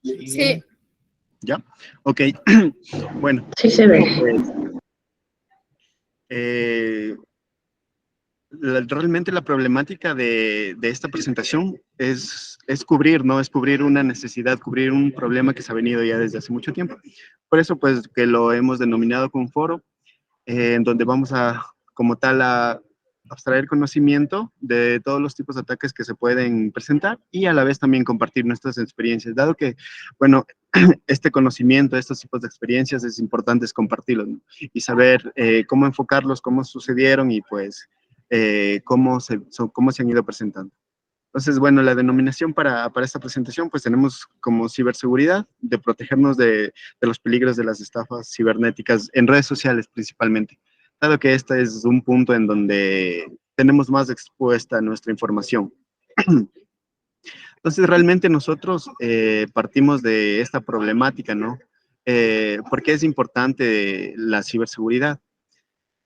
Sí, ¿Ya? Ok. Bueno, Sí se ve. pues, eh, realmente la problemática de esta presentación es cubrir, ¿no? Es cubrir una necesidad, cubrir un problema que se ha venido ya desde hace mucho tiempo. Por eso, pues, que lo hemos denominado como foro, en donde vamos a, como tal, a abstraer conocimiento de todos los tipos de ataques que se pueden presentar y a la vez también compartir nuestras experiencias, dado que, bueno, este conocimiento, estos tipos de experiencias es importante es compartirlos, ¿no? Y saber cómo enfocarlos, cómo sucedieron y pues cómo se han ido presentando. Entonces, bueno, la denominación para esta presentación, pues tenemos como ciberseguridad, de protegernos de los peligros de las estafas cibernéticas en redes sociales principalmente, dado que este es un punto en donde tenemos más expuesta nuestra información. Entonces, realmente nosotros partimos de esta problemática, ¿no? ¿Por qué es importante la ciberseguridad?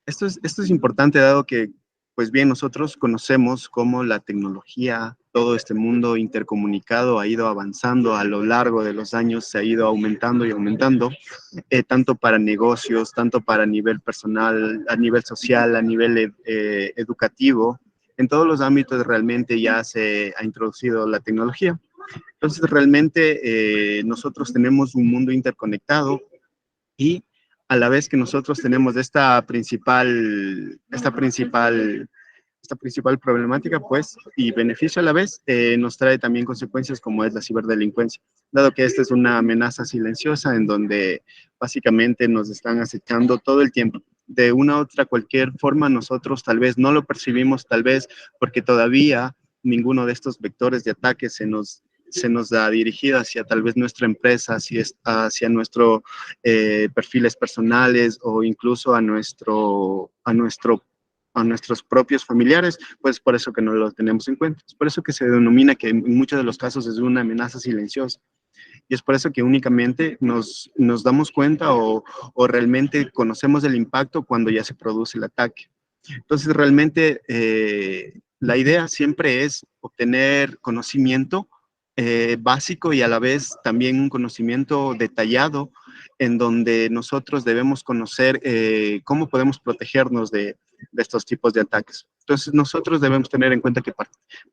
Esto es importante dado que, pues bien, nosotros conocemos cómo la tecnología, todo este mundo intercomunicado ha ido avanzando a lo largo de los años, se ha ido aumentando y aumentando, tanto para negocios, tanto para nivel personal, a nivel social, a nivel educativo. En todos los ámbitos realmente ya se ha introducido la tecnología. Entonces, realmente nosotros tenemos un mundo interconectado y a la vez que nosotros tenemos esta principal problemática, pues, y beneficio a la vez, nos trae también consecuencias como es la ciberdelincuencia, dado que esta es una amenaza silenciosa en donde básicamente nos están acechando todo el tiempo. De una u otra, cualquier forma, nosotros tal vez no lo percibimos, tal vez porque todavía ninguno de estos vectores de ataque se nos ha dirigido hacia tal vez nuestra empresa, hacia nuestros perfiles personales o incluso a nuestros propios familiares, pues por eso que no lo tenemos en cuenta. Es por eso que se denomina que en muchos de los casos es una amenaza silenciosa. Y es por eso que únicamente nos damos cuenta o realmente conocemos el impacto cuando ya se produce el ataque. Entonces, realmente la idea siempre es obtener conocimiento básico y a la vez también un conocimiento detallado en donde nosotros debemos conocer cómo podemos protegernos de estos tipos de ataques. Entonces, nosotros debemos tener en cuenta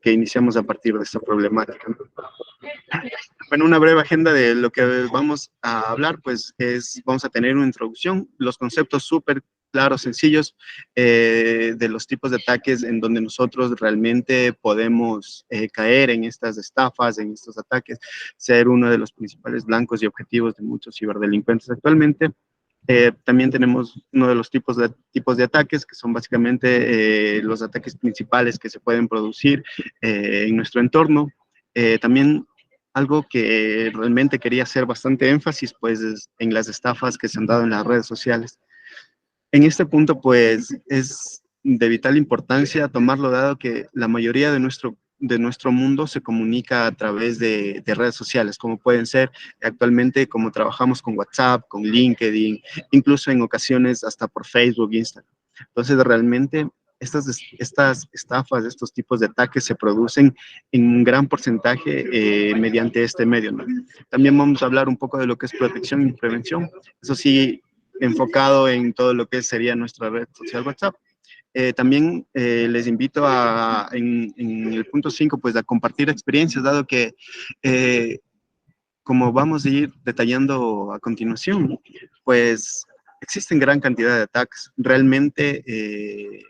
que iniciamos a partir de esta problemática, ¿no? Bueno, una breve agenda de lo que vamos a hablar, pues vamos a tener una introducción, los conceptos súper claros, sencillos, de los tipos de ataques en donde nosotros realmente podemos caer en estas estafas, en estos ataques, ser uno de los principales blancos y objetivos de muchos ciberdelincuentes actualmente. También tenemos uno de los tipos de ataques, que son básicamente los ataques principales que se pueden producir en nuestro entorno. También algo que realmente quería hacer bastante énfasis, pues, es en las estafas que se han dado en las redes sociales. En este punto, pues, es de vital importancia tomarlo, dado que la mayoría de nuestro mundo se comunica a través de redes sociales, como pueden ser actualmente, como trabajamos con WhatsApp, con LinkedIn, incluso en ocasiones hasta por Facebook, Instagram. Entonces, realmente estas estafas, estos tipos de ataques se producen en un gran porcentaje mediante este medio, ¿no? También vamos a hablar un poco de lo que es protección y prevención. Eso sí, enfocado en todo lo que sería nuestra red social WhatsApp. También les invito en el punto 5, pues a compartir experiencias, dado que como vamos a ir detallando a continuación, pues existen gran cantidad de ataques. Realmente,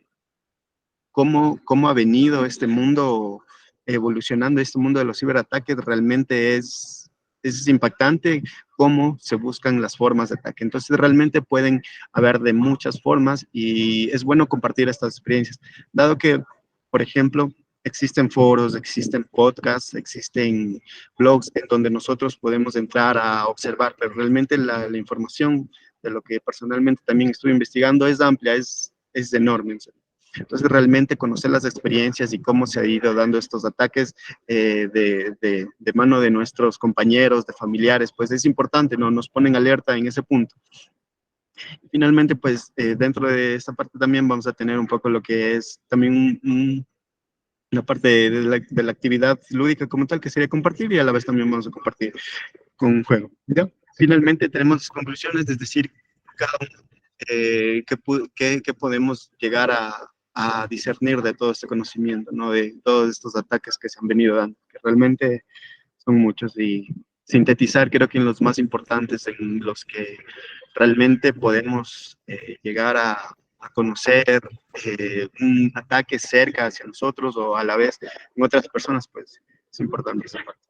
cómo ha venido este mundo evolucionando, este mundo de los ciberataques, realmente es impactante cómo se buscan las formas de ataque. Entonces, realmente pueden haber de muchas formas y es bueno compartir estas experiencias, dado que, por ejemplo, existen foros, existen podcasts, existen blogs en donde nosotros podemos entrar a observar, pero realmente la información de lo que personalmente también estuve investigando es amplia, es enorme. Entonces, realmente conocer las experiencias y cómo se ha ido dando estos ataques de mano de nuestros compañeros, de familiares, pues es importante, ¿no? Nos ponen alerta en ese punto. Finalmente, pues dentro de esta parte también vamos a tener un poco lo que es también una parte de la actividad lúdica como tal, que sería compartir, y a la vez también vamos a compartir con un juego. ¿Ya? Finalmente tenemos conclusiones, es decir, cada uno, qué podemos llegar a discernir de todo este conocimiento, ¿no? De todos estos ataques que se han venido dando, que realmente son muchos, y sintetizar creo que en los más importantes, en los que realmente podemos llegar a conocer un ataque cerca hacia nosotros o a la vez en otras personas, pues es importante esa parte.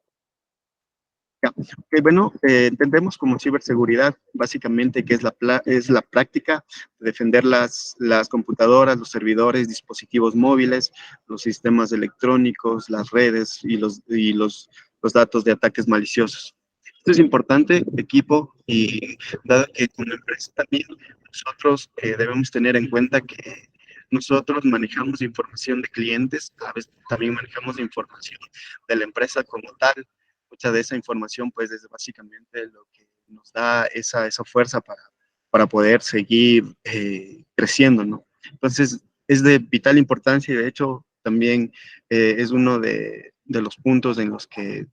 Ya. Okay, bueno, entendemos como ciberseguridad básicamente que es es la práctica de defender las computadoras, los servidores, dispositivos móviles, los sistemas electrónicos, las redes los datos de ataques maliciosos. Esto es importante, equipo, y dado que como empresa también nosotros debemos tener en cuenta que nosotros manejamos información de clientes, a veces también manejamos información de la empresa como tal. Mucha de esa información, pues, es básicamente lo que nos da esa fuerza para poder seguir creciendo, ¿no? Entonces, es de vital importancia y, de hecho, también es uno de los puntos en los que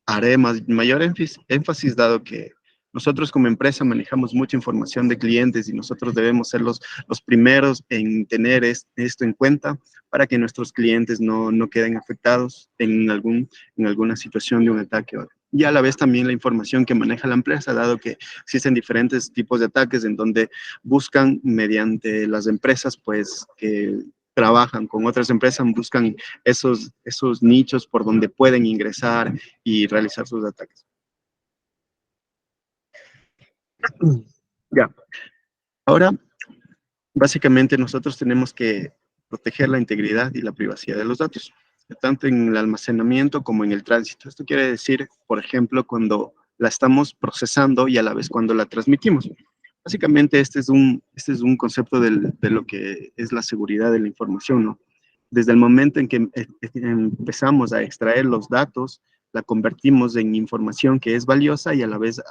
haré mayor énfasis, dado que nosotros como empresa manejamos mucha información de clientes y nosotros debemos ser los primeros en tener esto en cuenta para que nuestros clientes no queden afectados en alguna situación de un ataque. Y a la vez también la información que maneja la empresa, dado que existen diferentes tipos de ataques en donde buscan mediante las empresas, pues, que trabajan con otras empresas, buscan esos nichos por donde pueden ingresar y realizar sus ataques. Ya, ahora básicamente nosotros tenemos que proteger la integridad y la privacidad de los datos, tanto en el almacenamiento como en el tránsito. Esto quiere decir, por ejemplo, cuando la estamos procesando y a la vez cuando la transmitimos. Básicamente este es un concepto de lo que es la seguridad de la información, ¿no? Desde el momento en que empezamos a extraer los datos, la convertimos en información que es valiosa y a la vez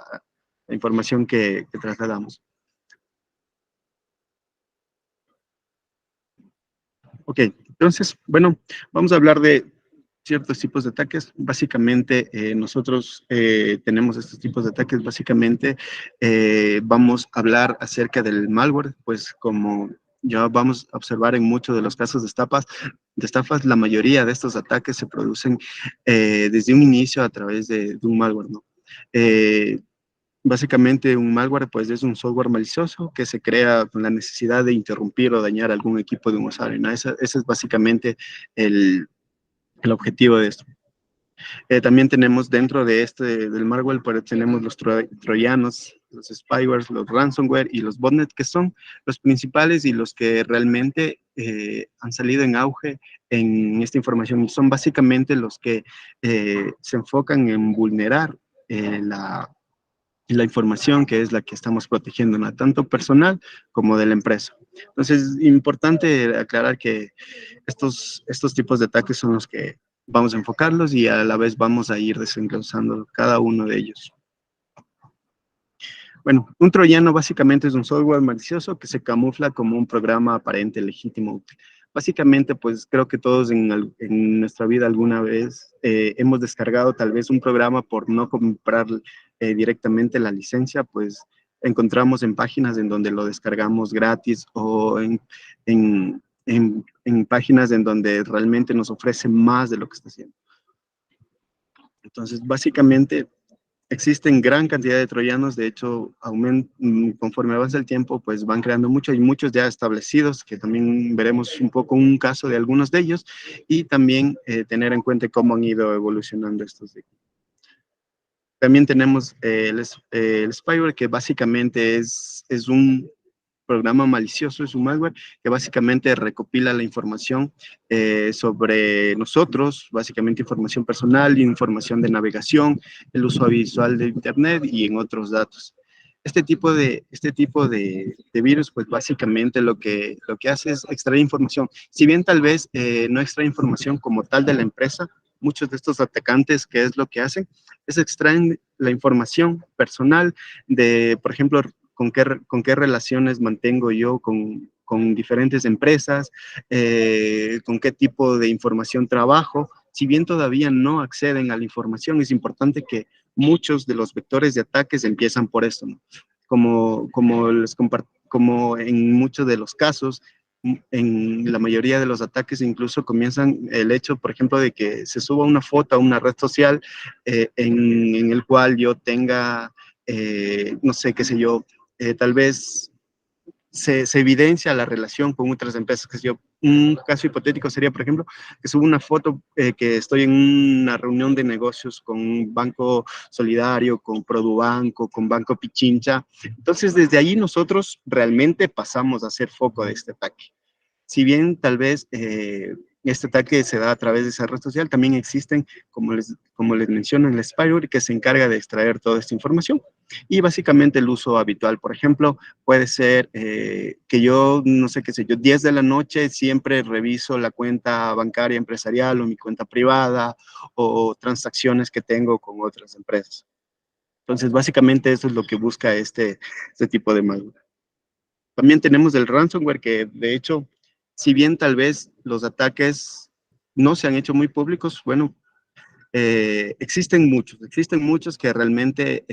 la información que trasladamos. Ok, entonces, bueno, vamos a hablar de ciertos tipos de ataques. Básicamente, nosotros tenemos estos tipos de ataques. Básicamente, vamos a hablar acerca del malware, pues como ya vamos a observar en muchos de los casos de estafas, la mayoría de estos ataques se producen desde un inicio a través de un malware, ¿no? Básicamente un malware pues es un software malicioso que se crea con la necesidad de interrumpir o dañar algún equipo de un usuario, ¿no? Ese es básicamente el, el objetivo de esto. También tenemos dentro de del malware, pues tenemos los troyanos, los spywares, los ransomware y los botnet, que son los principales y los que realmente han salido en auge en esta información. Y son básicamente los que se enfocan en vulnerar la información que es la que estamos protegiendo, ¿no? Tanto personal como de la empresa. Entonces, es importante aclarar que estos tipos de ataques son los que vamos a enfocarlos y a la vez vamos a ir desenglosando cada uno de ellos. Bueno, un troyano básicamente es un software malicioso que se camufla como un programa aparente, legítimo, útil. Básicamente, pues creo que todos en nuestra vida alguna vez hemos descargado tal vez un programa por no comprar directamente la licencia, pues encontramos en páginas en donde lo descargamos gratis o en páginas en donde realmente nos ofrece más de lo que está haciendo. Entonces, básicamente, existen gran cantidad de troyanos, de hecho, conforme avanza el tiempo, pues van creando muchos y muchos ya establecidos, que también veremos un poco un caso de algunos de ellos, y también tener en cuenta cómo han ido evolucionando estos. También tenemos el spyware, que básicamente es un programa malicioso, es un malware que básicamente recopila la información sobre nosotros, básicamente información personal, información de navegación, el uso visual de Internet y en otros datos. Este tipo de virus, pues básicamente lo que hace es extraer información. Si bien tal vez no extrae información como tal de la empresa, muchos de estos atacantes, ¿qué es lo que hacen? Es extraen la información personal de, por ejemplo, con qué relaciones mantengo yo con diferentes empresas, con qué tipo de información trabajo, si bien todavía no acceden a la información, es importante que muchos de los vectores de ataques empiezan por esto, ¿no? Como en muchos de los casos, en la mayoría de los ataques incluso comienzan el hecho, por ejemplo, de que se suba una foto a una red social en el cual yo tenga, no sé, qué sé yo, tal vez se evidencia la relación con otras empresas. Que yo, un caso hipotético sería, por ejemplo, que subo una foto que estoy en una reunión de negocios con un Banco Solidario, con Produbanco, con Banco Pichincha. Entonces, desde ahí nosotros realmente pasamos a ser foco de este ataque. Si bien tal vez este ataque se da a través de esa red social, también existen, como les menciono, el spyware que se encarga de extraer toda esta información. Y básicamente el uso habitual, por ejemplo, puede ser que yo, no sé qué sé yo, 10 de la noche siempre reviso la cuenta bancaria empresarial o mi cuenta privada o transacciones que tengo con otras empresas. Entonces, básicamente eso es lo que busca este tipo de malware. También tenemos el ransomware que, de hecho, si bien tal vez los ataques no se han hecho muy públicos, bueno, existen muchos que realmente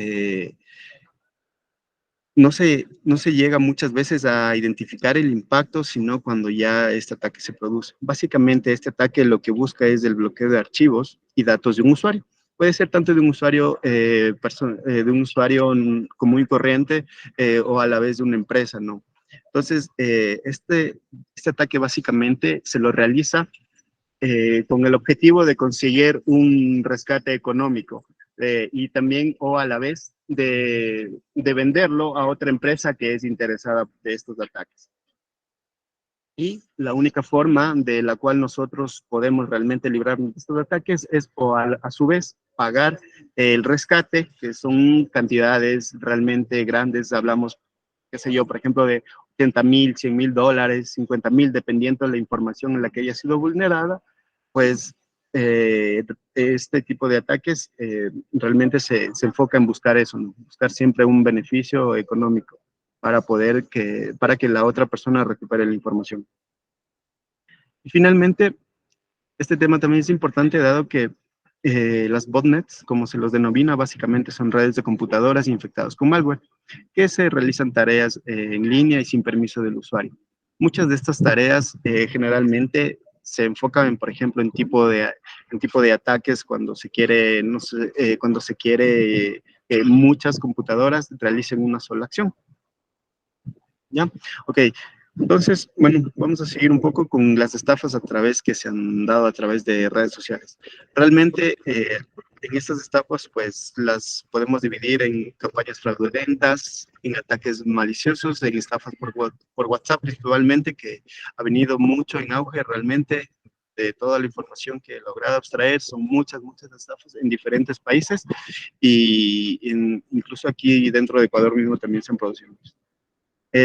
no se llega muchas veces a identificar el impacto, sino cuando ya este ataque se produce. Básicamente, este ataque lo que busca es el bloqueo de archivos y datos de un usuario. Puede ser tanto de un usuario común y corriente o a la vez de una empresa, ¿no? Entonces, este ataque básicamente se lo realiza con el objetivo de conseguir un rescate económico y también o a la vez de venderlo a otra empresa que es interesada de estos ataques. Y la única forma de la cual nosotros podemos realmente librarnos de estos ataques es o a su vez pagar el rescate, que son cantidades realmente grandes. Hablamos, qué sé yo, por ejemplo, de 80,000, $100,000, 50,000, dependiendo de la información en la que haya sido vulnerada, pues este tipo de ataques realmente se enfoca en buscar eso, ¿no? Buscar siempre un beneficio económico para que la otra persona recupere la información. Y finalmente, este tema también es importante dado que las botnets, como se los denomina, básicamente son redes de computadoras infectadas con malware, que se realizan tareas en línea y sin permiso del usuario. Muchas de estas tareas generalmente se enfocan, por ejemplo, en tipo de ataques cuando se quiere, no sé, cuando se quiere que muchas computadoras realicen una sola acción. ¿Ya? Ok. Entonces, bueno, vamos a seguir un poco con las estafas que se han dado a través de redes sociales. Realmente, en estas estafas, pues las podemos dividir en campañas fraudulentas, en ataques maliciosos, en estafas por WhatsApp, principalmente, que ha venido mucho en auge realmente. De toda la información que he logrado abstraer, son muchas estafas en diferentes países y incluso aquí dentro de Ecuador mismo también se han producido.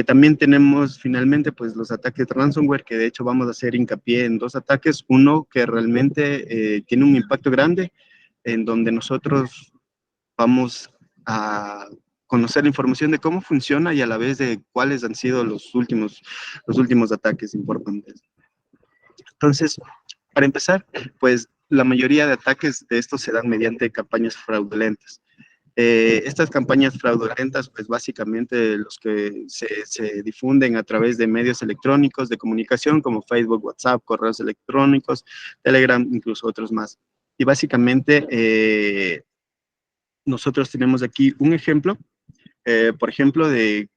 También tenemos finalmente pues los ataques de ransomware, que de hecho vamos a hacer hincapié en dos ataques. Uno que realmente tiene un impacto grande, en donde nosotros vamos a conocer la información de cómo funciona y a la vez de cuáles han sido los últimos ataques importantes. Entonces, para empezar, pues la mayoría de ataques de estos se dan mediante campañas fraudulentas. Estas campañas fraudulentas, pues básicamente los que se difunden a través de medios electrónicos de comunicación como Facebook, WhatsApp, correos electrónicos, Telegram, incluso otros más. Y básicamente nosotros tenemos aquí un ejemplo, por ejemplo, de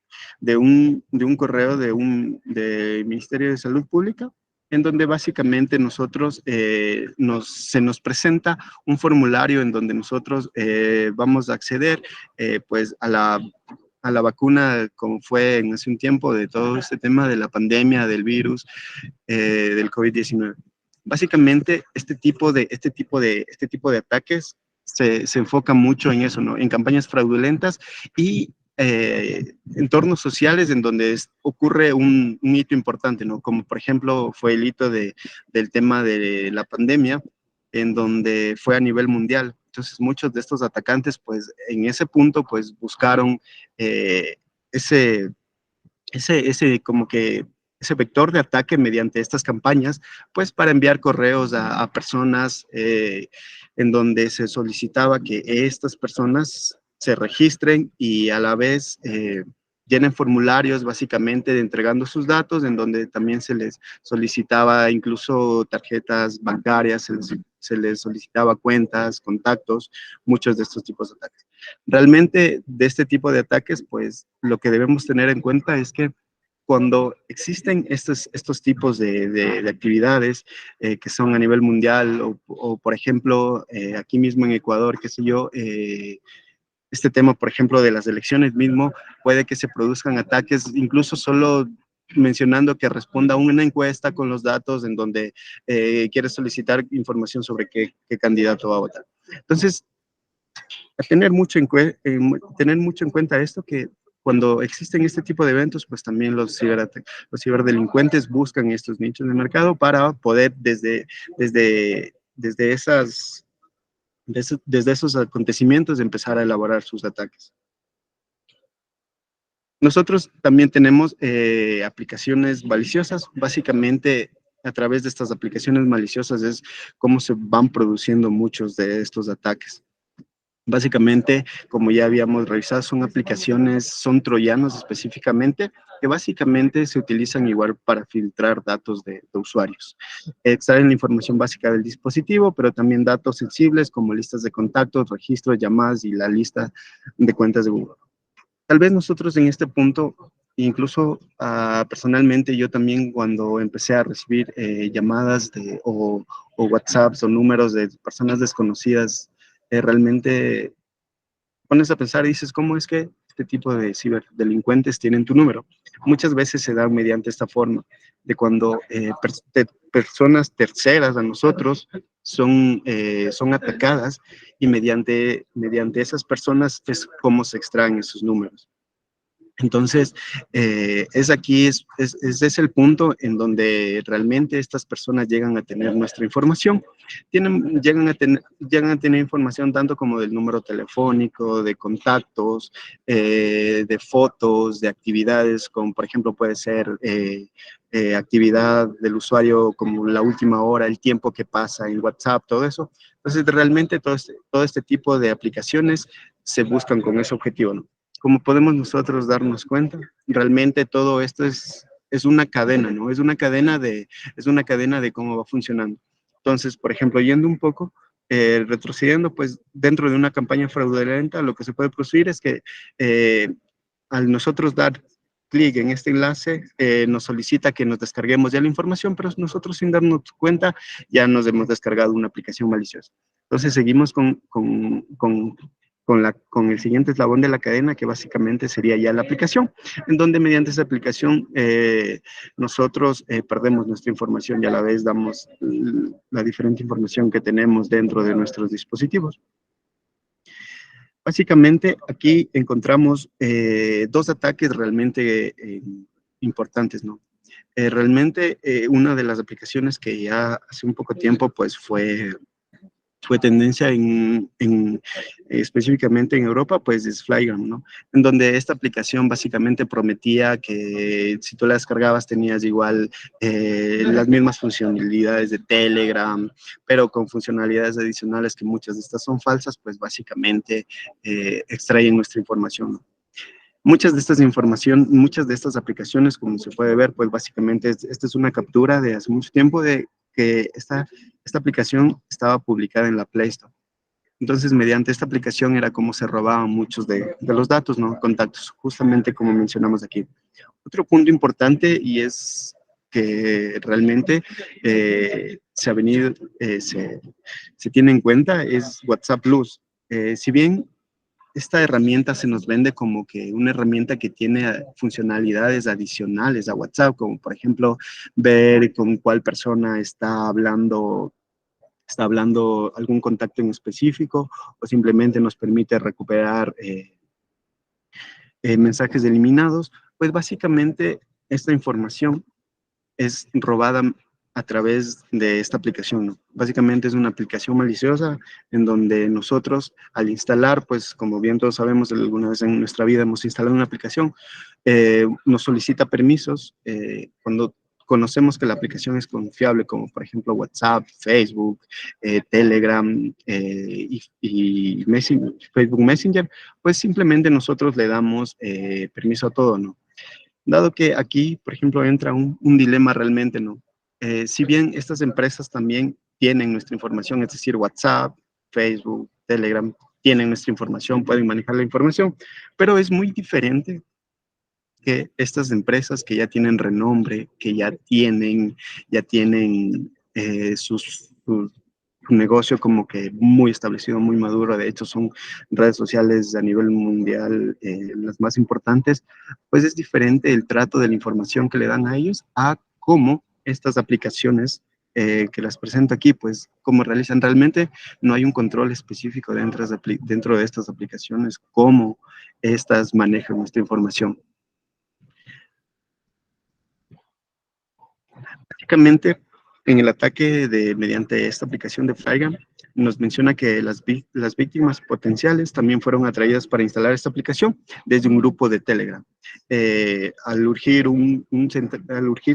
un correo del Ministerio de Salud Pública, en donde básicamente nosotros se nos presenta un formulario en donde nosotros vamos a acceder pues a la vacuna, como fue en hace un tiempo, de todo este tema de la pandemia, del virus, del COVID-19. Básicamente, este tipo de ataques se enfoca mucho en eso, ¿no? En campañas fraudulentas y entornos sociales en donde ocurre un hito importante, ¿no? Como por ejemplo fue el hito del tema de la pandemia, en donde fue a nivel mundial. Entonces muchos de estos atacantes, pues en ese punto, pues buscaron eh, ese como que ese vector de ataque mediante estas campañas, pues para enviar correos a personas en donde se solicitaba que estas personas se registren y a la vez llenen formularios básicamente entregando sus datos, en donde también se les solicitaba incluso tarjetas bancarias, se les solicitaba cuentas, contactos, muchos de estos tipos de ataques. Realmente de este tipo de ataques, pues lo que debemos tener en cuenta es que cuando existen estos tipos de actividades que son a nivel mundial o por ejemplo, aquí mismo en Ecuador, qué sé yo, este tema, por ejemplo, de las elecciones mismo, puede que se produzcan ataques, incluso solo mencionando que responda a una encuesta con los datos en donde quiere solicitar información sobre qué candidato va a votar. Entonces, a tener mucho en cuenta esto, que cuando existen este tipo de eventos, pues también los ciberdelincuentes buscan estos nichos de mercado para poder desde desde esos acontecimientos empezar a elaborar sus ataques. Nosotros también tenemos aplicaciones maliciosas. Básicamente, a través de estas aplicaciones maliciosas es cómo se van produciendo muchos de estos ataques. Básicamente, como ya habíamos revisado, son aplicaciones, son troyanos específicamente, que básicamente se utilizan igual para filtrar datos de usuarios. Extraen la información básica del dispositivo, pero también datos sensibles como listas de contactos, registros, llamadas y la lista de cuentas de Google. Tal vez nosotros en este punto, incluso personalmente yo también cuando empecé a recibir llamadas o WhatsApps o números de personas desconocidas, realmente pones a pensar y dices, ¿cómo es que este tipo de ciberdelincuentes tienen tu número? Muchas veces se da mediante esta forma de cuando personas terceras a nosotros son atacadas y mediante esas personas es como se extraen esos números. Entonces, ese es el punto en donde realmente estas personas llegan a tener nuestra información. Llegan a tener información tanto como del número telefónico, de contactos, de fotos, de actividades, como por ejemplo puede ser actividad del usuario como la última hora, el tiempo que pasa en WhatsApp, todo eso. Entonces, realmente todo este tipo de aplicaciones se buscan con ese objetivo, ¿no? Como podemos nosotros darnos cuenta, realmente todo esto es una cadena, ¿no? Es una cadena de cómo va funcionando. Entonces, por ejemplo, yendo un poco, retrocediendo, pues dentro de una campaña fraudulenta, lo que se puede producir es que al nosotros dar clic en este enlace, nos solicita que nos descarguemos ya la información, pero nosotros sin darnos cuenta ya nos hemos descargado una aplicación maliciosa. Entonces seguimos con el siguiente eslabón de la cadena, que básicamente sería ya la aplicación, en donde mediante esa aplicación nosotros perdemos nuestra información y a la vez damos la diferente información que tenemos dentro de nuestros dispositivos. Básicamente aquí encontramos dos ataques realmente importantes, ¿no? Realmente una de las aplicaciones que ya hace un poco tiempo pues fue tendencia específicamente en Europa, pues es Flygram, ¿no? En donde esta aplicación básicamente prometía que si tú la descargabas tenías igual las mismas funcionalidades de Telegram, pero con funcionalidades adicionales que muchas de estas son falsas, pues básicamente extraen nuestra información, ¿no? Muchas de estas aplicaciones, como se puede ver, pues básicamente esta es una captura de hace mucho tiempo de que esta aplicación estaba publicada en la Play Store. Entonces, mediante esta aplicación era como se robaban muchos de los datos, ¿no? Contactos, justamente como mencionamos aquí. Otro punto importante y es que realmente se ha venido, se tiene en cuenta es WhatsApp Plus. Si bien esta herramienta se nos vende como que una herramienta que tiene funcionalidades adicionales a WhatsApp, como por ejemplo ver con cuál persona está hablando algún contacto en específico, o simplemente nos permite recuperar mensajes eliminados, pues básicamente esta información es robada a través de esta aplicación, ¿no? Básicamente es una aplicación maliciosa en donde nosotros al instalar, pues como bien todos sabemos, alguna vez en nuestra vida hemos instalado una aplicación, nos solicita permisos cuando conocemos que la aplicación es confiable, como por ejemplo WhatsApp, Facebook, Telegram y Facebook Messenger, pues simplemente nosotros le damos permiso a todo, ¿no? Dado que aquí, por ejemplo, entra un dilema realmente, ¿no? Si bien estas empresas también tienen nuestra información, es decir, WhatsApp, Facebook, Telegram, tienen nuestra información, pueden manejar la información, pero es muy diferente que estas empresas que ya tienen renombre, que ya tienen su negocio como que muy establecido, muy maduro, de hecho son redes sociales a nivel mundial las más importantes, pues es diferente el trato de la información que le dan a ellos a cómo estas aplicaciones que las presento aquí, pues cómo realizan realmente, no hay un control específico dentro de estas aplicaciones, cómo estas manejan nuestra información. Básicamente, en el ataque mediante esta aplicación de Flygram, nos menciona que las víctimas potenciales también fueron atraídas para instalar esta aplicación desde un grupo de Telegram. Al urgir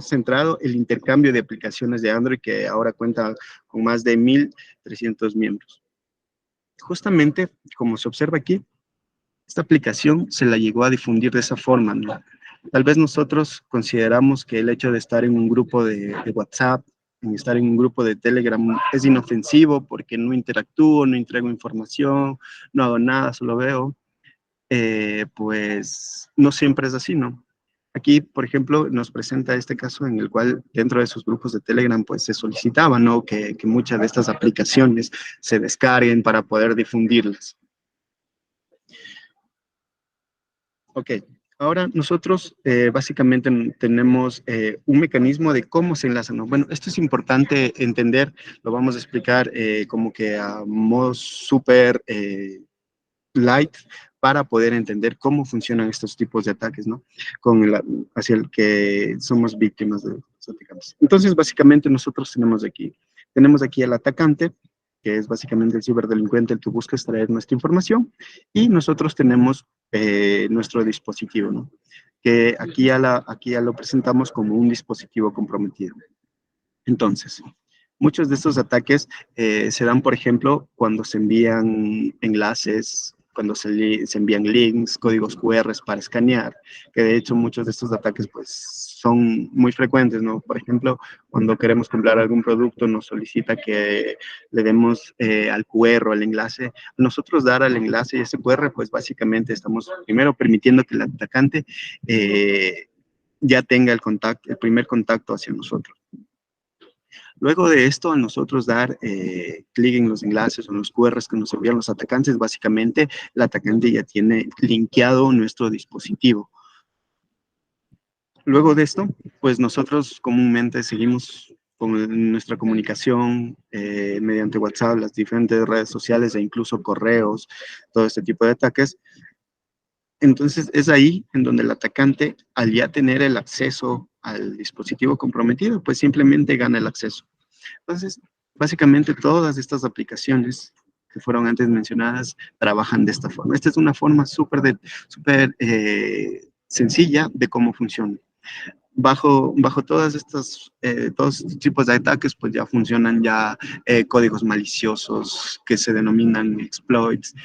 centrado el intercambio de aplicaciones de Android que ahora cuenta con más de 1.300 miembros. Justamente, como se observa aquí, esta aplicación se la llegó a difundir de esa forma, ¿no? Tal vez nosotros consideramos que el hecho de estar en un grupo de WhatsApp, en estar en un grupo de Telegram es inofensivo porque no interactúo, no entrego información, no hago nada, solo veo. Pues no siempre es así, ¿no? Aquí, por ejemplo, nos presenta este caso en el cual dentro de esos grupos de Telegram, pues se solicitaba, ¿no? Que muchas de estas aplicaciones se descarguen para poder difundirlas. Ok, ahora nosotros básicamente tenemos un mecanismo de cómo se enlazan, ¿no? Bueno, esto es importante entender, lo vamos a explicar como que a modo súper light para poder entender cómo funcionan estos tipos de ataques, ¿no? Hacia el que somos víctimas de los atacantes. Entonces, básicamente nosotros tenemos aquí al atacante, que es básicamente el ciberdelincuente el que busca extraer nuestra información, y nosotros tenemos nuestro dispositivo, ¿no? Que aquí ya lo presentamos como un dispositivo comprometido. Entonces, muchos de estos ataques se dan, por ejemplo, cuando se envían enlaces, cuando se envían links, códigos QR para escanear, que de hecho muchos de estos ataques pues son muy frecuentes, ¿no? Por ejemplo, cuando queremos comprar algún producto nos solicita que le demos al QR o al enlace. Nosotros dar al enlace y ese QR, pues básicamente estamos primero permitiendo que el atacante ya tenga el primer contacto hacia nosotros. Luego de esto, a nosotros dar clic en los enlaces o en los QRs que nos envían los atacantes, básicamente el atacante ya tiene linkeado nuestro dispositivo. Luego de esto, pues nosotros comúnmente seguimos con nuestra comunicación mediante WhatsApp, las diferentes redes sociales e incluso correos, todo este tipo de ataques. Entonces es ahí en donde el atacante, al ya tener el acceso al dispositivo comprometido, pues simplemente gana el acceso. Entonces, básicamente todas estas aplicaciones que fueron antes mencionadas trabajan de esta forma. Esta es una forma súper sencilla de cómo funciona. Bajo todos estos tipos de ataques, pues ya funcionan códigos maliciosos que se denominan exploits,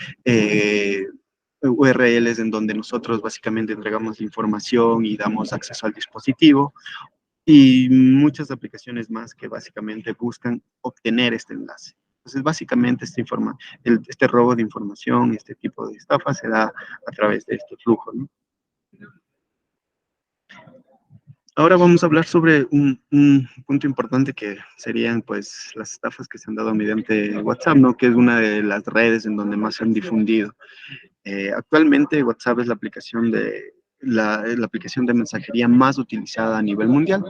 URLs en donde nosotros básicamente entregamos la información y damos acceso al dispositivo, y muchas aplicaciones más que básicamente buscan obtener este enlace. Entonces, básicamente este robo de información, este tipo de estafa se da a través de estos flujos, ¿no? Ahora vamos a hablar sobre un punto importante que serían pues las estafas que se han dado mediante WhatsApp, ¿no? Que es una de las redes en donde más se han difundido. Actualmente WhatsApp es la aplicación de mensajería más utilizada a nivel mundial,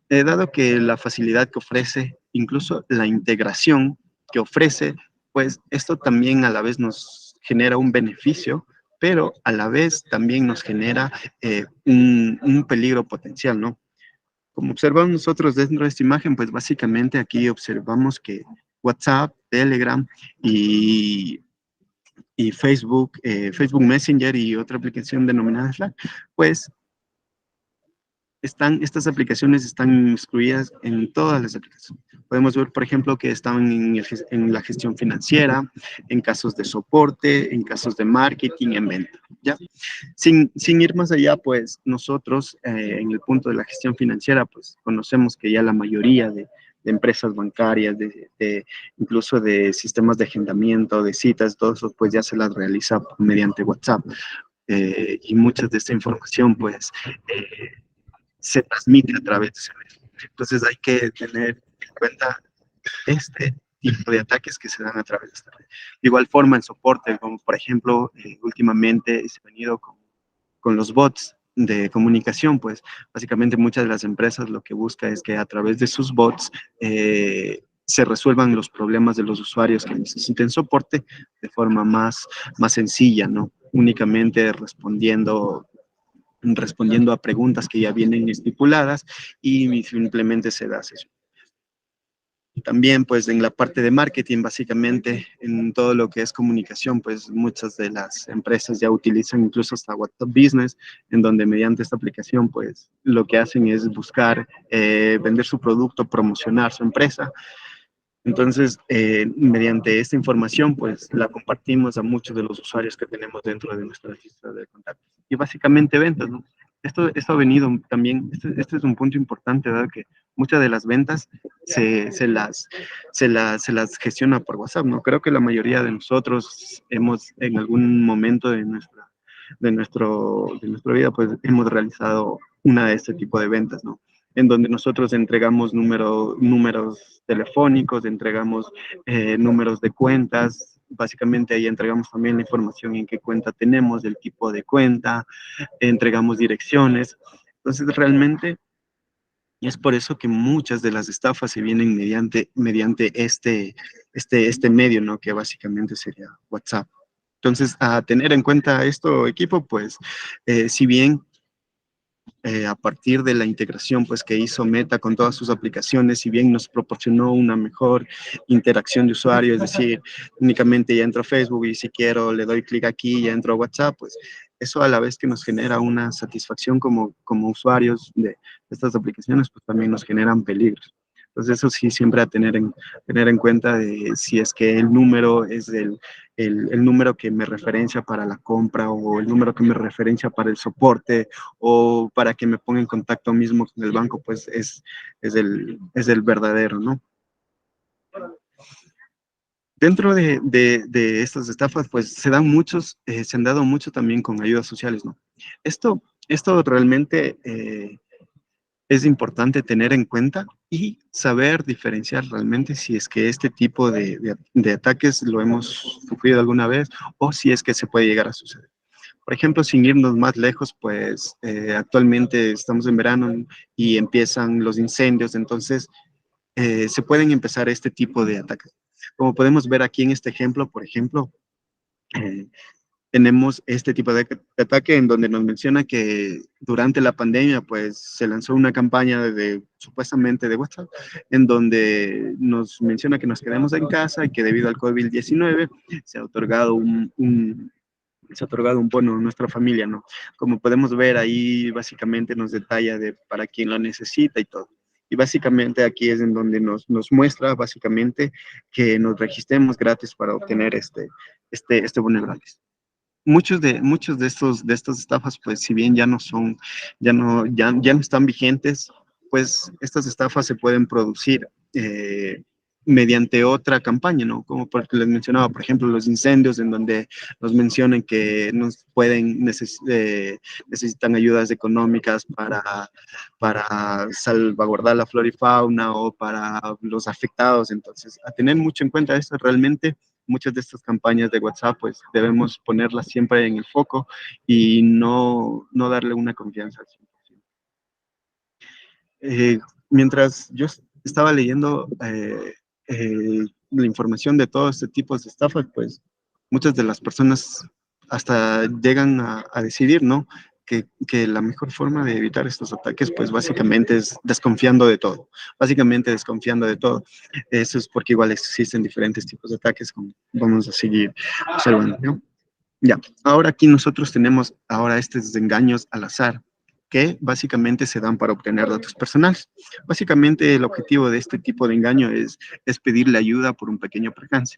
dado que la facilidad que ofrece, incluso la integración que ofrece, pues esto también a la vez nos genera un beneficio, pero a la vez también nos genera un peligro potencial, ¿no? Como observamos nosotros dentro de esta imagen, pues básicamente aquí observamos que WhatsApp, Telegram y, y Facebook, Facebook Messenger y otra aplicación denominada Slack, pues estas aplicaciones están excluidas en todas las aplicaciones. Podemos ver, por ejemplo, que están en la gestión financiera, en casos de soporte, en casos de marketing, en venta, ¿ya? Sin ir más allá, pues nosotros en el punto de la gestión financiera, pues conocemos que ya la mayoría de empresas bancarias, incluso de sistemas de agendamiento, de citas, todo eso, pues ya se las realiza mediante WhatsApp. Y mucha de esta información, pues, se transmite a través de ese medio. Entonces hay que tener en cuenta este tipo de ataques que se dan a través de esta red. De igual forma, el soporte, como por ejemplo, últimamente se ha venido con los bots de comunicación, pues básicamente muchas de las empresas lo que busca es que a través de sus bots se resuelvan los problemas de los usuarios que necesiten soporte de forma más sencilla, ¿no? Únicamente respondiendo a preguntas que ya vienen estipuladas y simplemente se da sesión. También, pues, en la parte de marketing, básicamente, en todo lo que es comunicación, pues, muchas de las empresas ya utilizan incluso hasta WhatsApp Business, en donde mediante esta aplicación, pues, lo que hacen es buscar vender su producto, promocionar su empresa. Entonces, mediante esta información, pues, la compartimos a muchos de los usuarios que tenemos dentro de nuestra lista de contactos. Y básicamente ventas, ¿no? Esto ha venido también, este es un punto importante, ¿verdad? Que muchas de las ventas se las gestiona por WhatsApp, ¿no? Creo que la mayoría de nosotros hemos, en algún momento de nuestra vida, pues, hemos realizado una de este tipo de ventas, ¿no? En donde nosotros entregamos números telefónicos, entregamos números de cuentas, básicamente ahí entregamos también la información en qué cuenta tenemos, el tipo de cuenta, entregamos direcciones. Entonces, realmente es por eso que muchas de las estafas se vienen mediante este medio, ¿no? Que básicamente sería WhatsApp. Entonces, a tener en cuenta esto, equipo, pues, si bien a partir de la integración pues, que hizo Meta con todas sus aplicaciones, si bien nos proporcionó una mejor interacción de usuario, es decir, únicamente ya entro a Facebook y si quiero le doy clic aquí y ya entro a WhatsApp, pues eso a la vez que nos genera una satisfacción como usuarios de estas aplicaciones, pues también nos generan peligros. Entonces eso sí, siempre a tener en cuenta de si es que el número es el número que me referencia para la compra o el número que me referencia para el soporte o para que me ponga en contacto mismo con el banco, pues es el verdadero, ¿no? Dentro de estas estafas, pues se han dado mucho también con ayudas sociales, ¿no? Esto realmente es importante tener en cuenta y saber diferenciar realmente si es que este tipo de ataques lo hemos sufrido alguna vez o si es que se puede llegar a suceder. Por ejemplo, sin irnos más lejos, pues actualmente estamos en verano y empiezan los incendios, entonces se pueden empezar este tipo de ataques. Como podemos ver aquí en este ejemplo, por ejemplo, eh, tenemos este tipo de ataque en donde nos menciona que durante la pandemia, pues se lanzó una campaña supuestamente de WhatsApp, en donde nos menciona que nos quedemos en casa y que debido al COVID-19 se ha otorgado se ha otorgado un bono a nuestra familia, ¿no? Como podemos ver ahí, básicamente nos detalla de para quién lo necesita y todo. Y básicamente aquí es en donde nos muestra, básicamente, que nos registremos gratis para obtener este bono gratis. Muchos de estas estafas, pues, si bien ya no están vigentes, pues, estas estafas se pueden producir mediante otra campaña, ¿no? Como porque les mencionaba, por ejemplo, los incendios, en donde nos mencionan que necesitan ayudas económicas para salvaguardar la flora y fauna o para los afectados. Entonces, a tener mucho en cuenta esto realmente muchas de estas campañas de WhatsApp, pues debemos ponerlas siempre en el foco y no darle una confianza al 100%. Mientras yo estaba leyendo la información de todos este tipo de estafas, pues muchas de las personas hasta llegan a decidir, ¿no? que la mejor forma de evitar estos ataques, pues básicamente es desconfiando de todo. Básicamente desconfiando de todo. Eso es porque igual existen diferentes tipos de ataques, como vamos a seguir observando, ¿no? Ya, ahora aquí nosotros tenemos ahora estos engaños al azar, que básicamente se dan para obtener datos personales. Básicamente el objetivo de este tipo de engaño es pedirle ayuda por un pequeño percance.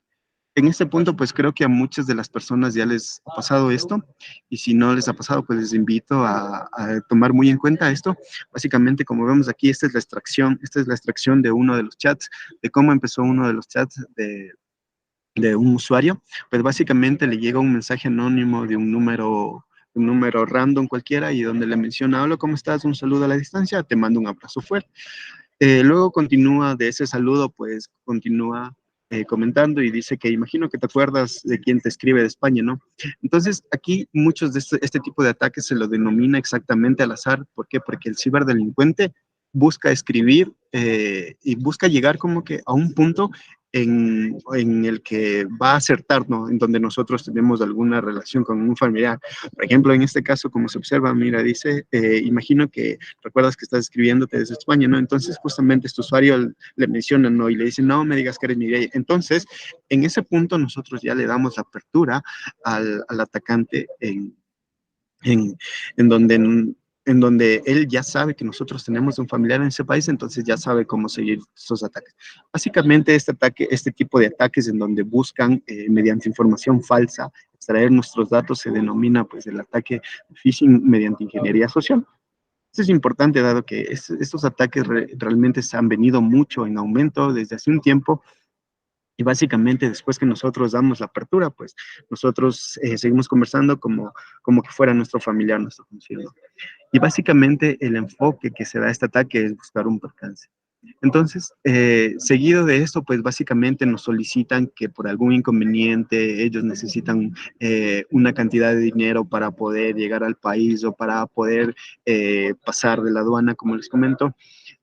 En este punto, pues creo que a muchas de las personas ya les ha pasado esto, y si no les ha pasado, pues les invito a tomar muy en cuenta esto. Básicamente, como vemos aquí, esta es la extracción de uno de los chats, de cómo empezó uno de los chats de un usuario. Pues básicamente le llega un mensaje anónimo de un número random cualquiera, y donde le menciona: hola, ¿cómo estás? Un saludo a la distancia, te mando un abrazo fuerte. Luego continúa de ese saludo, pues continúa comentando y dice que imagino que te acuerdas de quién te escribe de España, ¿no? Entonces, aquí muchos de este tipo de ataques se lo denomina exactamente al azar. ¿Por qué? Porque el ciberdelincuente busca escribir y busca llegar como que a un punto en el que va a acertar, ¿no? En donde nosotros tenemos alguna relación con un familiar. Por ejemplo, en este caso, como se observa, mira, dice, imagino que recuerdas que estás escribiéndote desde España, ¿no? Entonces, justamente este usuario le menciona, ¿no? Y le dice: no me digas que eres Miguel. Entonces, en ese punto nosotros ya le damos la apertura al atacante en, en donde en donde él ya sabe que nosotros tenemos un familiar en ese país, entonces ya sabe cómo seguir esos ataques. Básicamente este tipo de ataques en donde buscan mediante información falsa extraer nuestros datos se denomina pues el ataque phishing mediante ingeniería social. Esto es importante dado que estos ataques realmente se han venido mucho en aumento desde hace un tiempo, y básicamente después que nosotros damos la apertura, pues nosotros seguimos conversando como que fuera nuestro familiar, nuestro conocido. Y básicamente el enfoque que se da a este ataque es buscar un percance. Entonces, seguido de esto, pues básicamente nos solicitan que por algún inconveniente ellos necesitan una cantidad de dinero para poder llegar al país o para poder pasar de la aduana, como les comento.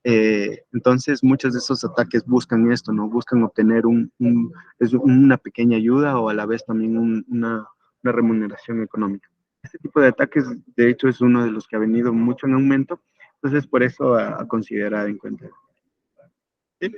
Entonces, muchos de esos ataques buscan esto, ¿no? Buscan obtener una pequeña ayuda o a la vez también una remuneración económica. Este tipo de ataques, de hecho, es uno de los que ha venido mucho en aumento, entonces por eso a considerar en cuenta. ¿Sí?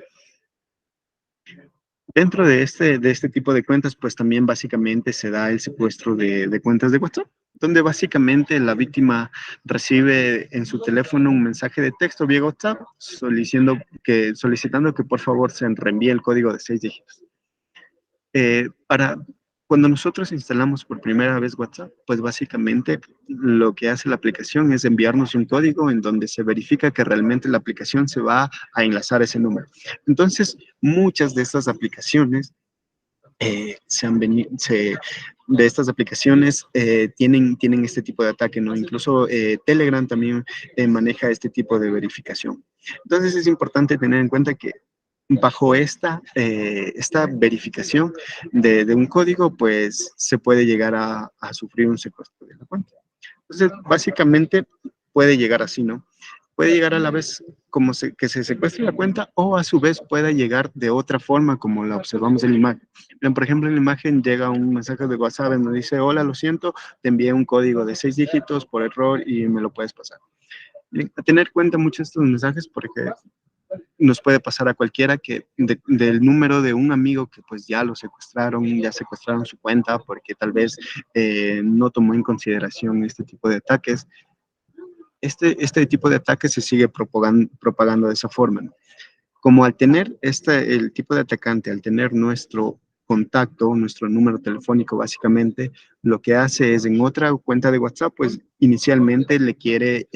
Dentro de este tipo de cuentas, pues también básicamente se da el secuestro de cuentas de WhatsApp, donde básicamente la víctima recibe en su teléfono un mensaje de texto vía WhatsApp solicitando que por favor se reenvíe el código de 6 dígitos. Para cuando nosotros instalamos por primera vez WhatsApp, pues básicamente lo que hace la aplicación es enviarnos un código en donde se verifica que realmente la aplicación se va a enlazar a ese número. Entonces, muchas de estas aplicaciones de estas aplicaciones tienen este tipo de ataque, ¿no? Incluso Telegram también maneja este tipo de verificación. Entonces es importante tener en cuenta que bajo esta verificación de un código, pues se puede llegar a sufrir un secuestro de la cuenta. Entonces, básicamente puede llegar así, ¿no? Puede llegar a la vez que se secuestre la cuenta, o a su vez puede llegar de otra forma como la observamos en la imagen. Por ejemplo, en la imagen llega un mensaje de WhatsApp en donde dice: hola, lo siento, te envié un código de 6 dígitos por error y me lo puedes pasar. Bien, a tener en cuenta muchos de estos mensajes porque nos puede pasar a cualquiera que del número de un amigo que pues ya lo secuestraron, ya secuestraron su cuenta porque tal vez no tomó en consideración este tipo de ataques. Este tipo de ataques se sigue propagando de esa forma, ¿no? Como al tener el tipo de atacante, al tener nuestro contacto, nuestro número telefónico, básicamente, lo que hace es en otra cuenta de WhatsApp, pues inicialmente le quiere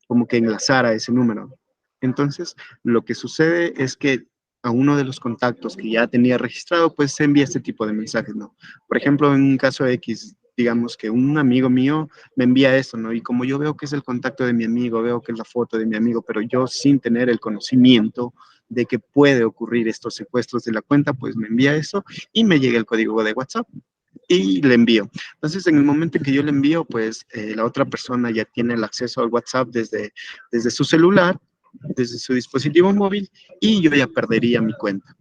como que enlazar a ese número. Entonces, lo que sucede es que a uno de los contactos que ya tenía registrado, pues se envía este tipo de mensajes, ¿no? Por ejemplo, en un caso X, digamos que un amigo mío me envía esto, ¿no? Y como yo veo que es el contacto de mi amigo, veo que es la foto de mi amigo, pero yo sin tener el conocimiento de que puede ocurrir estos secuestros de la cuenta, pues me envía eso y me llega el código de WhatsApp y le envío. Entonces, en el momento en que yo le envío, pues la otra persona ya tiene el acceso al WhatsApp desde su celular, desde su dispositivo móvil, y yo ya perdería mi cuenta.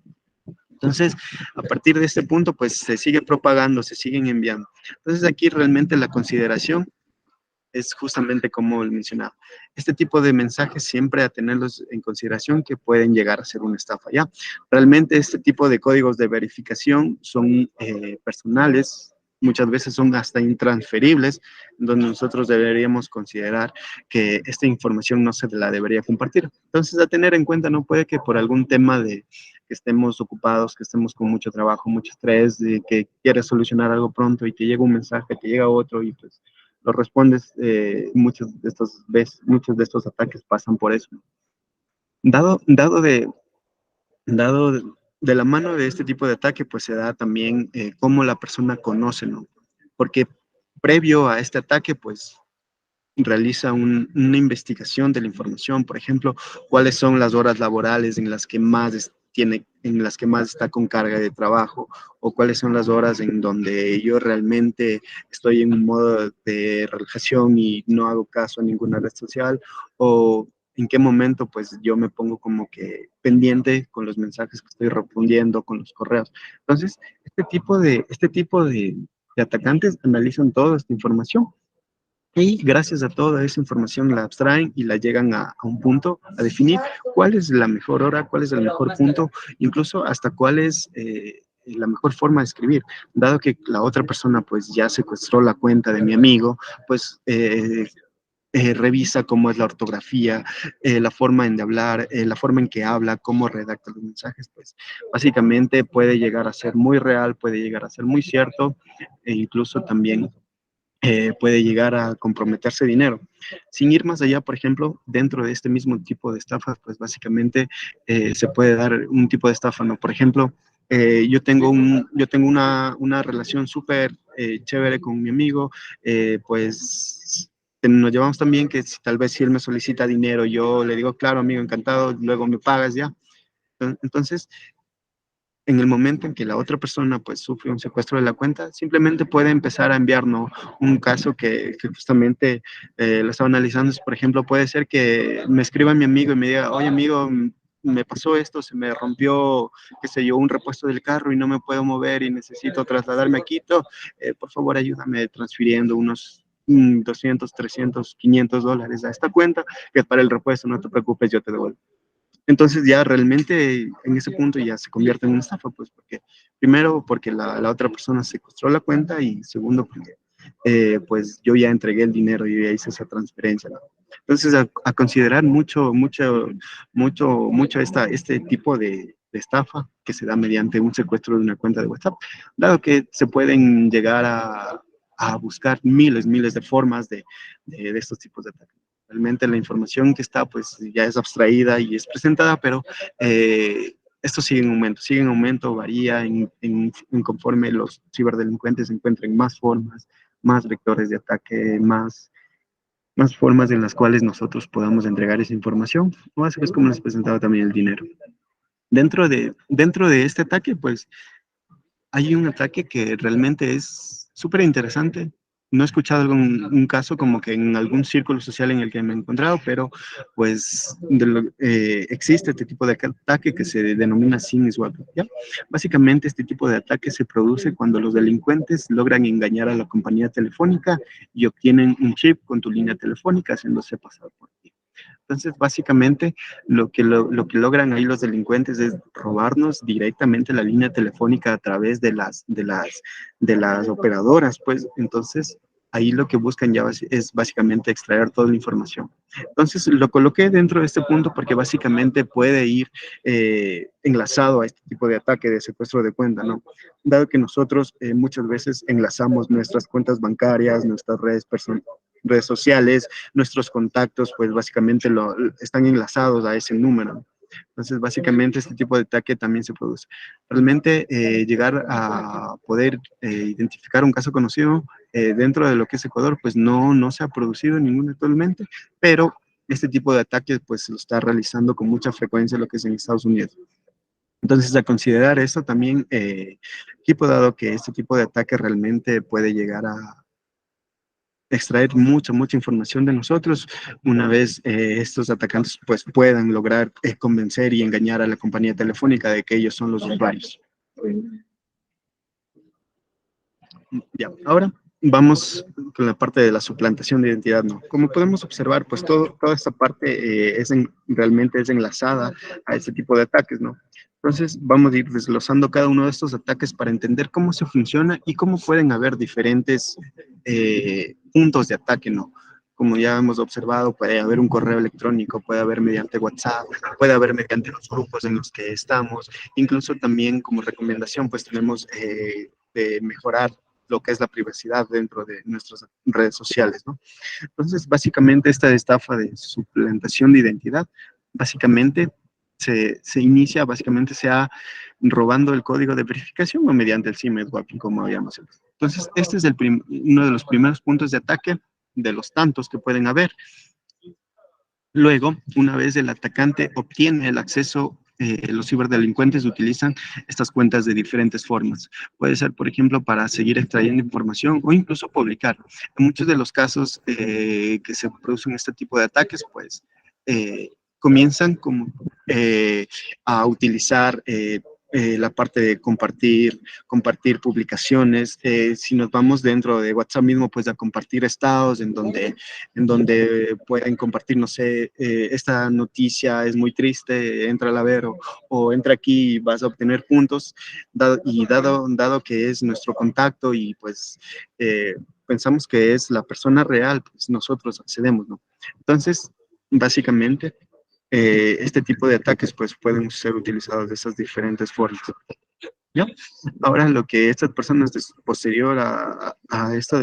Entonces, a partir de este punto, pues se sigue propagando, se siguen enviando. Entonces, aquí realmente la consideración es justamente como mencionaba. Este tipo de mensajes siempre a tenerlos en consideración que pueden llegar a ser una estafa, ¿ya? Realmente este tipo de códigos de verificación son personales, muchas veces son hasta intransferibles, donde nosotros deberíamos considerar que esta información no se la debería compartir. Entonces, a tener en cuenta, no puede que por algún tema de que estemos ocupados, que estemos con mucho trabajo, mucho estrés, de que quieres solucionar algo pronto y te llega un mensaje, te llega otro y pues lo respondes, muchos de estos ataques pasan por eso. Dado, dado de, dado de la mano de este tipo de ataque, pues se da también cómo la persona conoce, ¿no? Porque previo a este ataque, pues realiza una investigación de la información, por ejemplo, cuáles son las horas laborales en las que en las que más está con carga de trabajo, o cuáles son las horas en donde yo realmente estoy en un modo de relajación y no hago caso a ninguna red social, o en qué momento pues yo me pongo como que pendiente con los mensajes que estoy respondiendo, con los correos. Entonces, de atacantes analizan toda esta información y gracias a toda esa información la abstraen y la llegan a un punto, a definir cuál es la mejor hora, cuál es el mejor punto, incluso hasta cuál es la mejor forma de escribir. Dado que la otra persona pues ya secuestró la cuenta de mi amigo, pues revisa cómo es la ortografía, la forma en de hablar, la forma en que habla, cómo redacta los mensajes, pues básicamente puede llegar a ser muy real, puede llegar a ser muy cierto e incluso también puede llegar a comprometerse dinero. Sin ir más allá, por ejemplo, dentro de este mismo tipo de estafas, pues básicamente se puede dar un tipo de estafa, ¿no? Por ejemplo, yo tengo una relación súper chévere con mi amigo, pues nos llevamos también que tal vez si él me solicita dinero, yo le digo, claro, amigo, encantado, luego me pagas ya. Entonces, en el momento en que la otra persona pues sufre un secuestro de la cuenta, simplemente puede empezar a enviarnos un caso que justamente lo estaba analizando. Por ejemplo, puede ser que me escriba mi amigo y me diga, oye amigo, me pasó esto, se me rompió, qué sé yo, un repuesto del carro y no me puedo mover y necesito trasladarme a Quito, por favor ayúdame transfiriendo unos 200, 300, $500 a esta cuenta, que es para el repuesto, no te preocupes, yo te devuelvo. Entonces ya realmente en ese punto ya se convierte en una estafa, pues porque primero porque la otra persona secuestró la cuenta y segundo porque pues yo ya entregué el dinero y ya hice esa transferencia, ¿no? Entonces a considerar mucho este tipo de estafa que se da mediante un secuestro de una cuenta de WhatsApp, dado que se pueden llegar a buscar miles de formas de estos tipos de ataques. Realmente la información que está pues ya es abstraída y es presentada, pero esto sigue en aumento, varía en conforme los ciberdelincuentes encuentren más formas, más vectores de ataque, más formas en las cuales nosotros podamos entregar esa información. O así es como les presentaba también el dinero. Dentro de este ataque, pues hay un ataque que realmente es súper interesante. No he escuchado un caso como que en algún círculo social en el que me he encontrado, pero pues existe este tipo de ataque que se denomina SIM swap, ¿ya? Básicamente este tipo de ataque se produce cuando los delincuentes logran engañar a la compañía telefónica y obtienen un chip con tu línea telefónica haciéndose pasar por ti. Entonces, básicamente, lo que logran ahí los delincuentes es robarnos directamente la línea telefónica a través de las operadoras, pues, entonces, ahí lo que buscan ya es básicamente extraer toda la información. Entonces, lo coloqué dentro de este punto porque básicamente puede ir enlazado a este tipo de ataque de secuestro de cuenta, ¿no? Dado que nosotros muchas veces enlazamos nuestras cuentas bancarias, nuestras redes sociales, nuestros contactos, pues básicamente están enlazados a ese número. Entonces, básicamente este tipo de ataque también se produce. Realmente llegar a poder identificar un caso conocido dentro de lo que es Ecuador, pues no se ha producido ninguno actualmente, pero este tipo de ataques pues se lo está realizando con mucha frecuencia lo que es en Estados Unidos. Entonces, a considerar eso también, equipo dado que este tipo de ataque realmente puede llegar a extraer mucha información de nosotros una vez estos atacantes pues puedan lograr convencer y engañar a la compañía telefónica de que ellos son los usuarios. Ya, ahora vamos con la parte de la suplantación de identidad, ¿no? Como podemos observar, pues toda esta parte realmente es enlazada a este tipo de ataques, ¿no? Entonces, vamos a ir desglosando cada uno de estos ataques para entender cómo se funciona y cómo pueden haber diferentes puntos de ataque, ¿no? Como ya hemos observado, puede haber un correo electrónico, puede haber mediante WhatsApp, puede haber mediante los grupos en los que estamos. Incluso también como recomendación, pues tenemos de mejorar lo que es la privacidad dentro de nuestras redes sociales, ¿no? Entonces, básicamente esta estafa de suplantación de identidad, básicamente se inicia, básicamente se ha robando el código de verificación o mediante el SIM networking, como habíamos hecho. Entonces, este es uno de los primeros puntos de ataque de los tantos que pueden haber. Luego, una vez el atacante obtiene el acceso, los ciberdelincuentes utilizan estas cuentas de diferentes formas. Puede ser, por ejemplo, para seguir extrayendo información o incluso publicar. En muchos de los casos que se producen este tipo de ataques, pues comienzan como, a utilizar la parte de compartir publicaciones. Si nos vamos dentro de WhatsApp mismo, pues a compartir estados en donde pueden compartir, no sé, esta noticia es muy triste, entra a ver o entra aquí y vas a obtener puntos, dado que es nuestro contacto y pues pensamos que es la persona real, pues nosotros accedemos, ¿no? Entonces, básicamente, este tipo de ataques pues pueden ser utilizados de esas diferentes formas. ¿Ya? Ahora lo que estas personas posterior a esto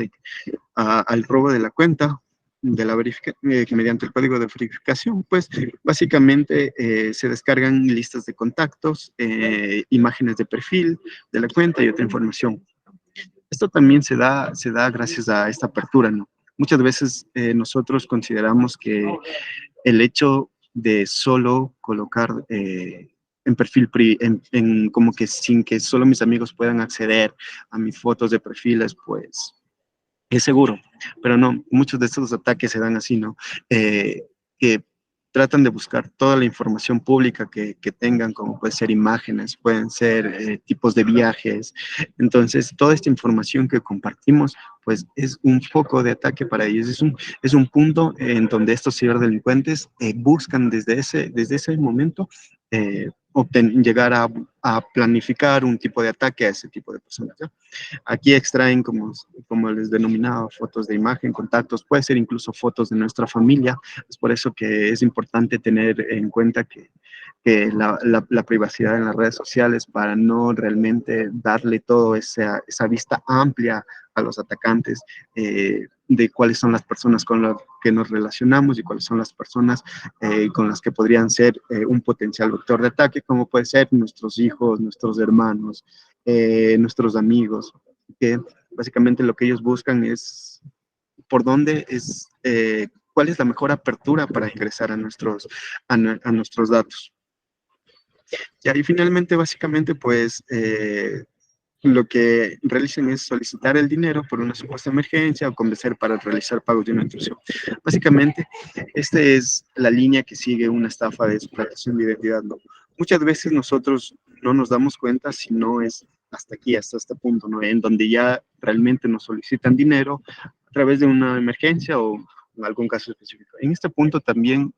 al robo de la cuenta, de la que mediante el código de verificación, pues básicamente se descargan listas de contactos, imágenes de perfil de la cuenta y otra información. Esto también se da gracias a esta apertura, ¿no? Muchas veces nosotros consideramos que el hecho de solo colocar en perfil, como que sin que solo mis amigos puedan acceder a mis fotos de perfiles, pues es seguro. Pero no, muchos de estos ataques se dan así, ¿no? Que tratan de buscar toda la información pública que tengan, como pueden ser imágenes, pueden ser tipos de viajes. Entonces, toda esta información que compartimos, pues es un foco de ataque para ellos. Es un punto en donde estos ciberdelincuentes buscan desde ese momento llegar a planificar un tipo de ataque a ese tipo de personas, ¿ya? Aquí extraen, como les denominaba, fotos de imagen, contactos, puede ser incluso fotos de nuestra familia. Es por eso que es importante tener en cuenta que la privacidad en las redes sociales para no realmente darle toda esa vista amplia a los atacantes de cuáles son las personas con las que nos relacionamos y cuáles son las personas con las que podrían ser un potencial vector de ataque, como puede ser nuestros hijos, nuestros hermanos, nuestros amigos, que básicamente lo que ellos buscan es por dónde es, cuál es la mejor apertura para ingresar a nuestros datos. Y ahí finalmente, básicamente, pues lo que realizan es solicitar el dinero por una supuesta emergencia o convencer para realizar pagos de una intrusión. Básicamente, esta es la línea que sigue una estafa de suplantación de identidad, ¿no? Muchas veces nosotros no nos damos cuenta si no es hasta aquí, hasta este punto, ¿no? En donde ya realmente nos solicitan dinero a través de una emergencia o en algún caso específico. En este punto también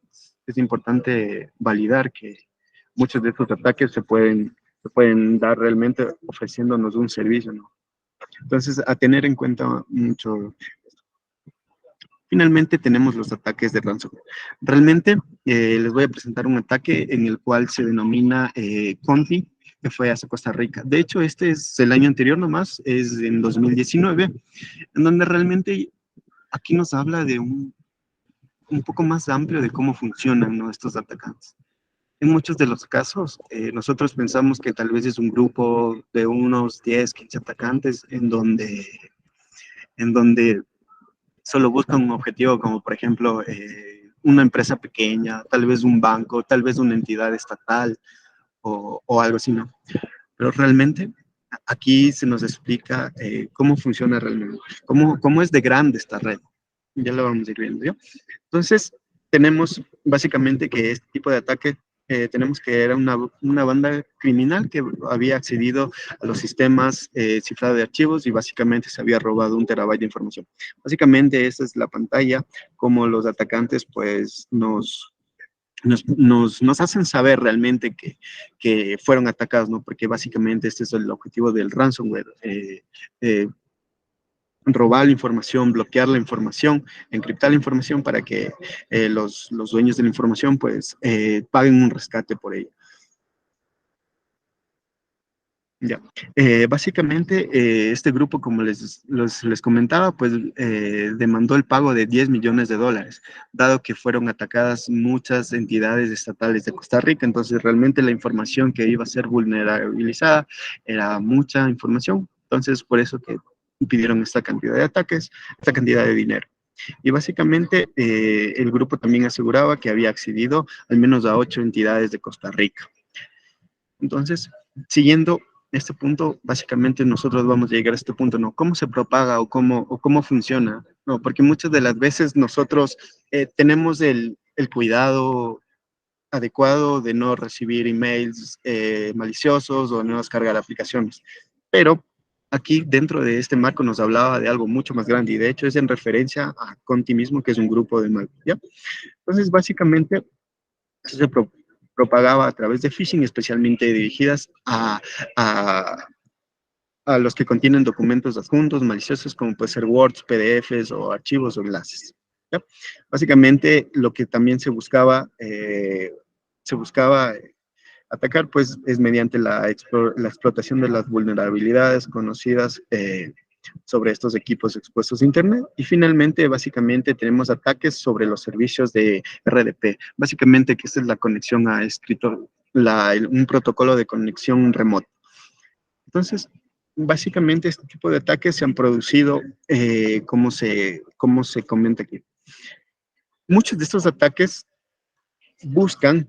es importante validar que muchos de estos ataques se pueden dar realmente ofreciéndonos un servicio, ¿no? Entonces, a tener en cuenta mucho. Finalmente tenemos los ataques de ransomware. Realmente les voy a presentar un ataque en el cual se denomina Conti, que fue hacia Costa Rica. De hecho, este es el año anterior nomás, es en 2019, en donde realmente aquí nos habla de un poco más amplio de cómo funcionan, ¿no?, estos atacantes. En muchos de los casos, nosotros pensamos que tal vez es un grupo de unos 10, 15 atacantes en donde solo buscan un objetivo como, por ejemplo, una empresa pequeña, tal vez un banco, tal vez una entidad estatal o algo así, ¿no? Pero realmente aquí se nos explica cómo funciona realmente, cómo es de grande esta red. Ya lo vamos a ir viendo, ¿yo? Entonces, tenemos básicamente que este tipo de ataque tenemos que era una banda criminal que había accedido a los sistemas cifrado de archivos y básicamente se había robado 1 terabyte de información. Básicamente esa es la pantalla, como los atacantes pues nos hacen saber realmente que fueron atacados, ¿no? Porque básicamente este es el objetivo del ransomware, eh, robar la información, bloquear la información, encriptar la información para que los dueños de la información pues paguen un rescate por ello. Ya. Básicamente, este grupo, como les comentaba, pues demandó el pago de 10 millones de dólares, dado que fueron atacadas muchas entidades estatales de Costa Rica. Entonces, realmente la información que iba a ser vulnerabilizada era mucha información. Entonces, por eso que pidieron esta cantidad de ataques, esta cantidad de dinero. Y básicamente, el grupo también aseguraba que había accedido al menos a 8 entidades de Costa Rica. Entonces, siguiendo este punto, básicamente nosotros vamos a llegar a este punto, ¿no? ¿Cómo se propaga o cómo funciona? No, porque muchas de las veces nosotros tenemos el cuidado adecuado de no recibir emails maliciosos o no descargar aplicaciones. Pero aquí dentro de este marco nos hablaba de algo mucho más grande y de hecho es en referencia a Conti mismo, que es un grupo de mal, ¿ya? Entonces, básicamente, eso se propagaba a través de phishing, especialmente dirigidas a los que contienen documentos adjuntos maliciosos, como puede ser Words, PDFs o archivos o enlaces. ¿Ya? Básicamente, lo que también se buscaba atacar, pues, es mediante la explotación de las vulnerabilidades conocidas sobre estos equipos expuestos a Internet. Y finalmente, básicamente, tenemos ataques sobre los servicios de RDP. Básicamente, que esta es la conexión a escritorio, un protocolo de conexión remota. Entonces, básicamente, este tipo de ataques se han producido, como se comenta aquí. Muchos de estos ataques buscan,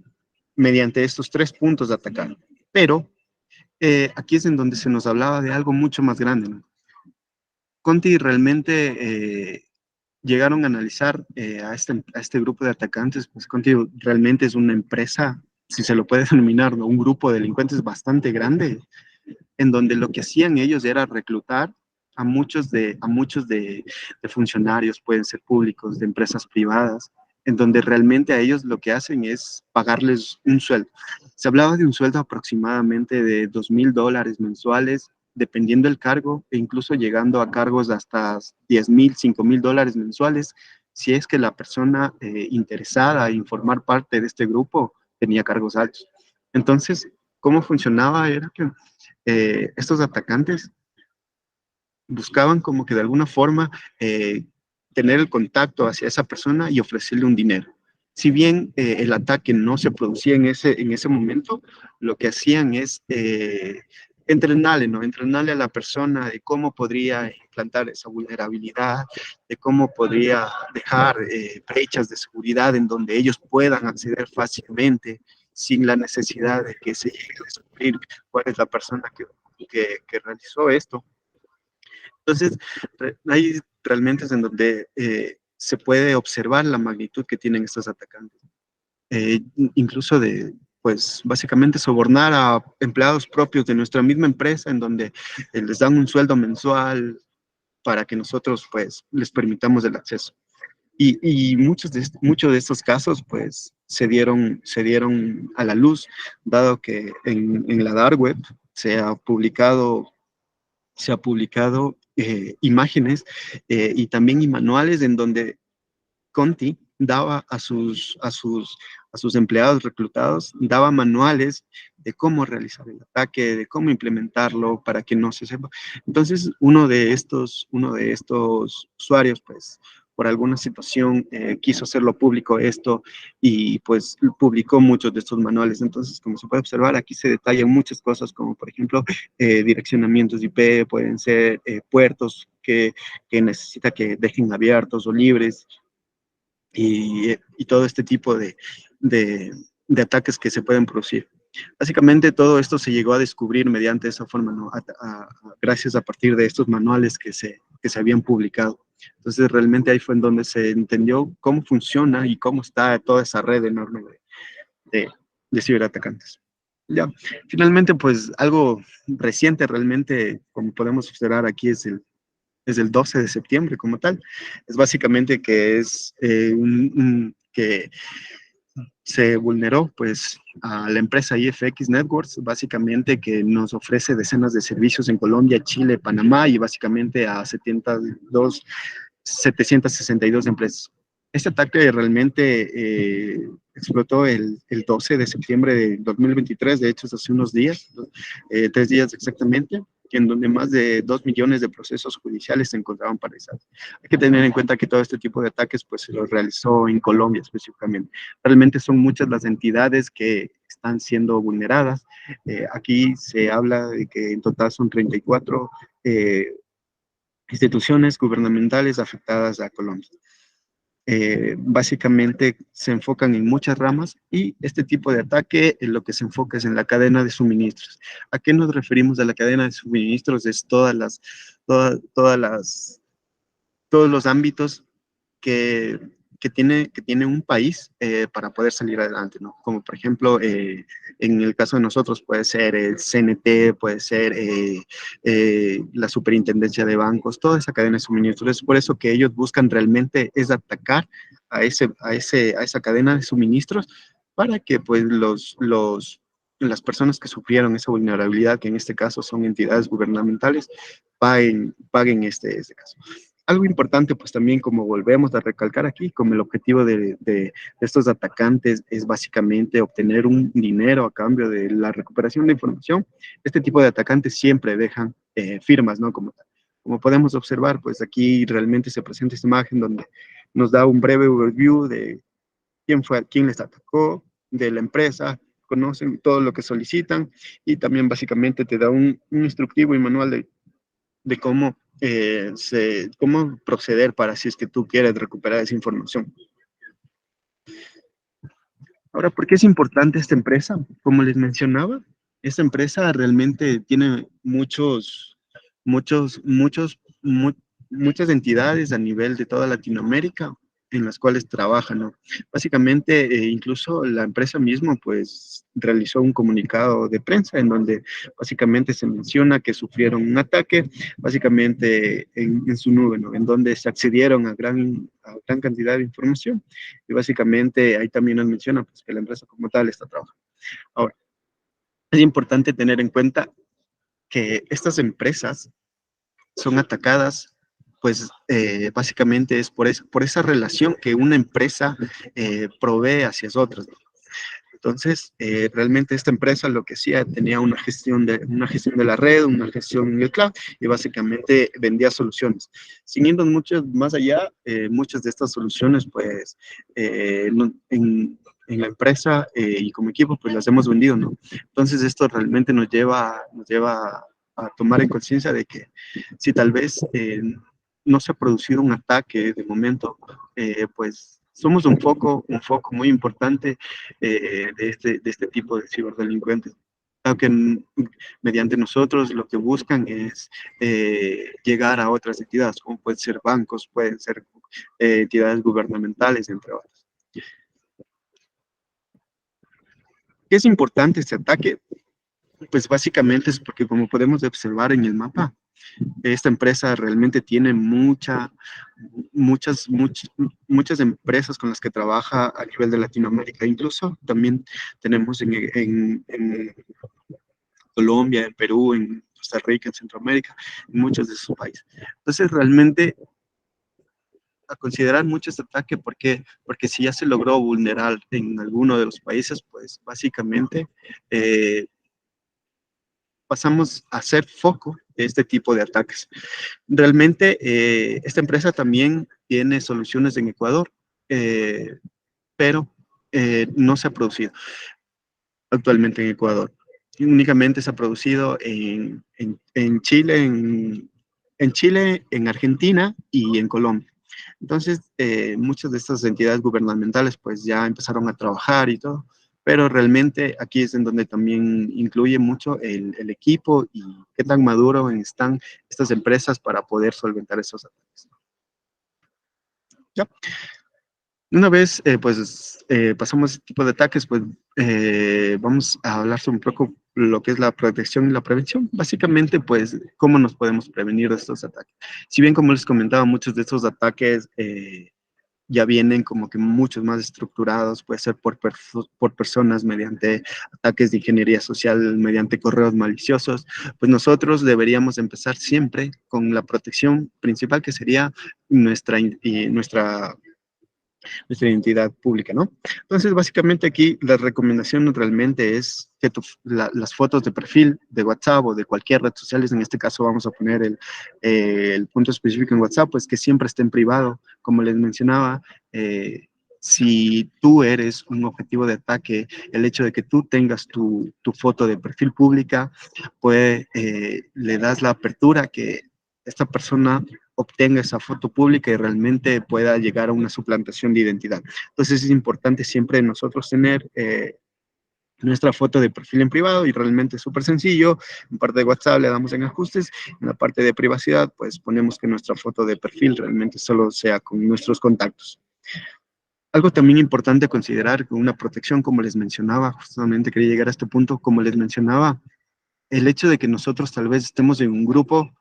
mediante estos 3 puntos de atacar, pero aquí es en donde se nos hablaba de algo mucho más grande, ¿no? Conti realmente llegaron a analizar a este grupo de atacantes, pues Conti realmente es una empresa, si se lo puede denominar, ¿no? Un grupo de delincuentes bastante grande, en donde lo que hacían ellos era reclutar a muchos de funcionarios, pueden ser públicos, de empresas privadas, en donde realmente a ellos lo que hacen es pagarles un sueldo. Se hablaba de un sueldo aproximadamente de $2,000 mensuales, dependiendo del cargo, e incluso llegando a cargos de hasta 10,000, $5,000 mensuales, si es que la persona interesada en formar parte de este grupo tenía cargos altos. Entonces, ¿cómo funcionaba? Era que estos atacantes buscaban como que de alguna forma tener el contacto hacia esa persona y ofrecerle un dinero. Si bien el ataque no se producía en ese momento, lo que hacían es entrenarle, ¿no? Entrenarle a la persona de cómo podría implantar esa vulnerabilidad, de cómo podría dejar brechas de seguridad en donde ellos puedan acceder fácilmente sin la necesidad de que se llegue a descubrir cuál es la persona que realizó esto. Entonces, ahí realmente es en donde se puede observar la magnitud que tienen estos atacantes. Incluso pues, básicamente sobornar a empleados propios de nuestra misma empresa, en donde les dan un sueldo mensual para que nosotros, pues, les permitamos el acceso. Y muchos de estos casos, pues, se dieron a la luz, dado que en la dark web se ha publicado imágenes y también y manuales en donde Conti daba a sus empleados reclutados, daba manuales de cómo realizar el ataque, de cómo implementarlo para que no se sepa. Entonces, uno de estos usuarios, pues, por alguna situación quiso hacerlo público esto y pues publicó muchos de estos manuales. Entonces, como se puede observar, aquí se detallan muchas cosas como, por ejemplo, direccionamientos IP, pueden ser puertos que necesita que dejen abiertos o libres, y todo este tipo de ataques que se pueden producir. Básicamente todo esto se llegó a descubrir mediante esa forma, ¿no? Gracias a partir de estos manuales que se habían publicado. Entonces realmente ahí fue en donde se entendió cómo funciona y cómo está toda esa red enorme de ciberatacantes. Ya, finalmente, pues algo reciente realmente, como podemos observar aquí, es el 12 de septiembre como tal. Es básicamente que es que se vulneró pues a la empresa IFX Networks, básicamente que nos ofrece decenas de servicios en Colombia, Chile, Panamá y básicamente a 762 empresas. Este ataque realmente explotó el 12 de septiembre de 2023, de hecho es hace unos días, 3 días exactamente, en donde más de 2 millones de procesos judiciales se encontraban paralizados. Hay que tener en cuenta que todo este tipo de ataques pues se los realizó en Colombia específicamente. Realmente son muchas las entidades que están siendo vulneradas. Aquí se habla de que en total son 34 instituciones gubernamentales afectadas a Colombia. Básicamente se enfocan en muchas ramas y este tipo de ataque en lo que se enfoca es en la cadena de suministros. ¿A qué nos referimos a la cadena de suministros? Es todas las, todos los ámbitos que, que tiene un país para poder salir adelante, ¿no? Como por ejemplo, en el caso de nosotros puede ser el CNT, puede ser la superintendencia de bancos, toda esa cadena de suministros. Es por eso que ellos buscan realmente es atacar a esa cadena de suministros para que pues las personas que sufrieron esa vulnerabilidad, que en este caso son entidades gubernamentales, paguen este caso. Algo importante, pues también como volvemos a recalcar aquí, como el objetivo de estos atacantes es básicamente obtener un dinero a cambio de la recuperación de información, este tipo de atacantes siempre dejan firmas, ¿no? Como podemos observar, pues aquí realmente se presenta esta imagen donde nos da un breve overview de quién les atacó, de la empresa, conocen todo lo que solicitan y también básicamente te da un instructivo y manual de cómo, cómo proceder para si es que tú quieres recuperar esa información. Ahora, ¿por qué es importante esta empresa? Como les mencionaba, esta empresa realmente tiene muchas entidades a nivel de toda Latinoamérica en las cuales trabajan, ¿no? Básicamente, incluso la empresa misma, pues, realizó un comunicado de prensa en donde básicamente se menciona que sufrieron un ataque, básicamente en su nube, ¿no? En donde se accedieron a gran cantidad de información y básicamente ahí también nos menciona pues, que la empresa como tal está trabajando. Ahora, es importante tener en cuenta que estas empresas son atacadas, pues básicamente es por esa relación que una empresa provee hacia otras. Entonces, realmente esta empresa lo que hacía tenía una gestión de la red, una gestión en el cloud y básicamente vendía soluciones. Sin irnos mucho más allá, muchas de estas soluciones, pues, en la empresa y como equipo, pues las hemos vendido, ¿no? Entonces, esto realmente nos lleva a tomar en conciencia de que si tal vez no se ha producido un ataque de momento, pues somos un foco muy importante de este tipo de ciberdelincuentes. Aunque mediante nosotros lo que buscan es llegar a otras entidades, como pueden ser bancos, pueden ser entidades gubernamentales, entre otras. ¿Qué es importante este ataque? Pues básicamente es porque como podemos observar en el mapa, esta empresa realmente tiene muchas empresas con las que trabaja a nivel de Latinoamérica. Incluso también tenemos en Colombia, en Perú, en Costa Rica, en Centroamérica, en muchos de esos países. Entonces, realmente, a considerar mucho este ataque, porque si ya se logró vulnerar en alguno de los países, pues básicamente pasamos a ser foco de este tipo de ataques. Realmente, esta empresa también tiene soluciones en Ecuador, eh, pero no se ha producido actualmente en Ecuador. Únicamente se ha producido en Chile, en Chile, en Argentina y en Colombia. Entonces, muchas de estas entidades gubernamentales pues ya empezaron a trabajar y todo, pero realmente aquí es en donde también incluye mucho el equipo y qué tan maduro están estas empresas para poder solventar esos ataques. ¿Ya? Una vez, pasamos este tipo de ataques, pues vamos a hablar sobre un poco lo que es la protección y la prevención. Básicamente, pues, cómo nos podemos prevenir de estos ataques. Si bien, como les comentaba, muchos de estos ataques ya vienen como que muchos más estructurados, puede ser por personas mediante ataques de ingeniería social, mediante correos maliciosos, pues nosotros deberíamos empezar siempre con la protección principal que sería nuestra identidad pública, ¿no? Entonces, básicamente aquí la recomendación realmente es que las fotos de perfil de WhatsApp o de cualquier red social, en este caso vamos a poner el punto específico en WhatsApp, pues que siempre esté en privado, como les mencionaba. Si tú eres un objetivo de ataque, el hecho de que tú tengas tu foto de perfil pública, pues le das la apertura que esta persona obtenga esa foto pública y realmente pueda llegar a una suplantación de identidad. Entonces es importante siempre nosotros tener nuestra foto de perfil en privado y realmente es súper sencillo. En parte de WhatsApp le damos en ajustes, en la parte de privacidad pues ponemos que nuestra foto de perfil realmente solo sea con nuestros contactos. Algo también importante a considerar con una protección, como les mencionaba, justamente quería llegar a este punto, como les mencionaba, el hecho de que nosotros tal vez estemos en un grupo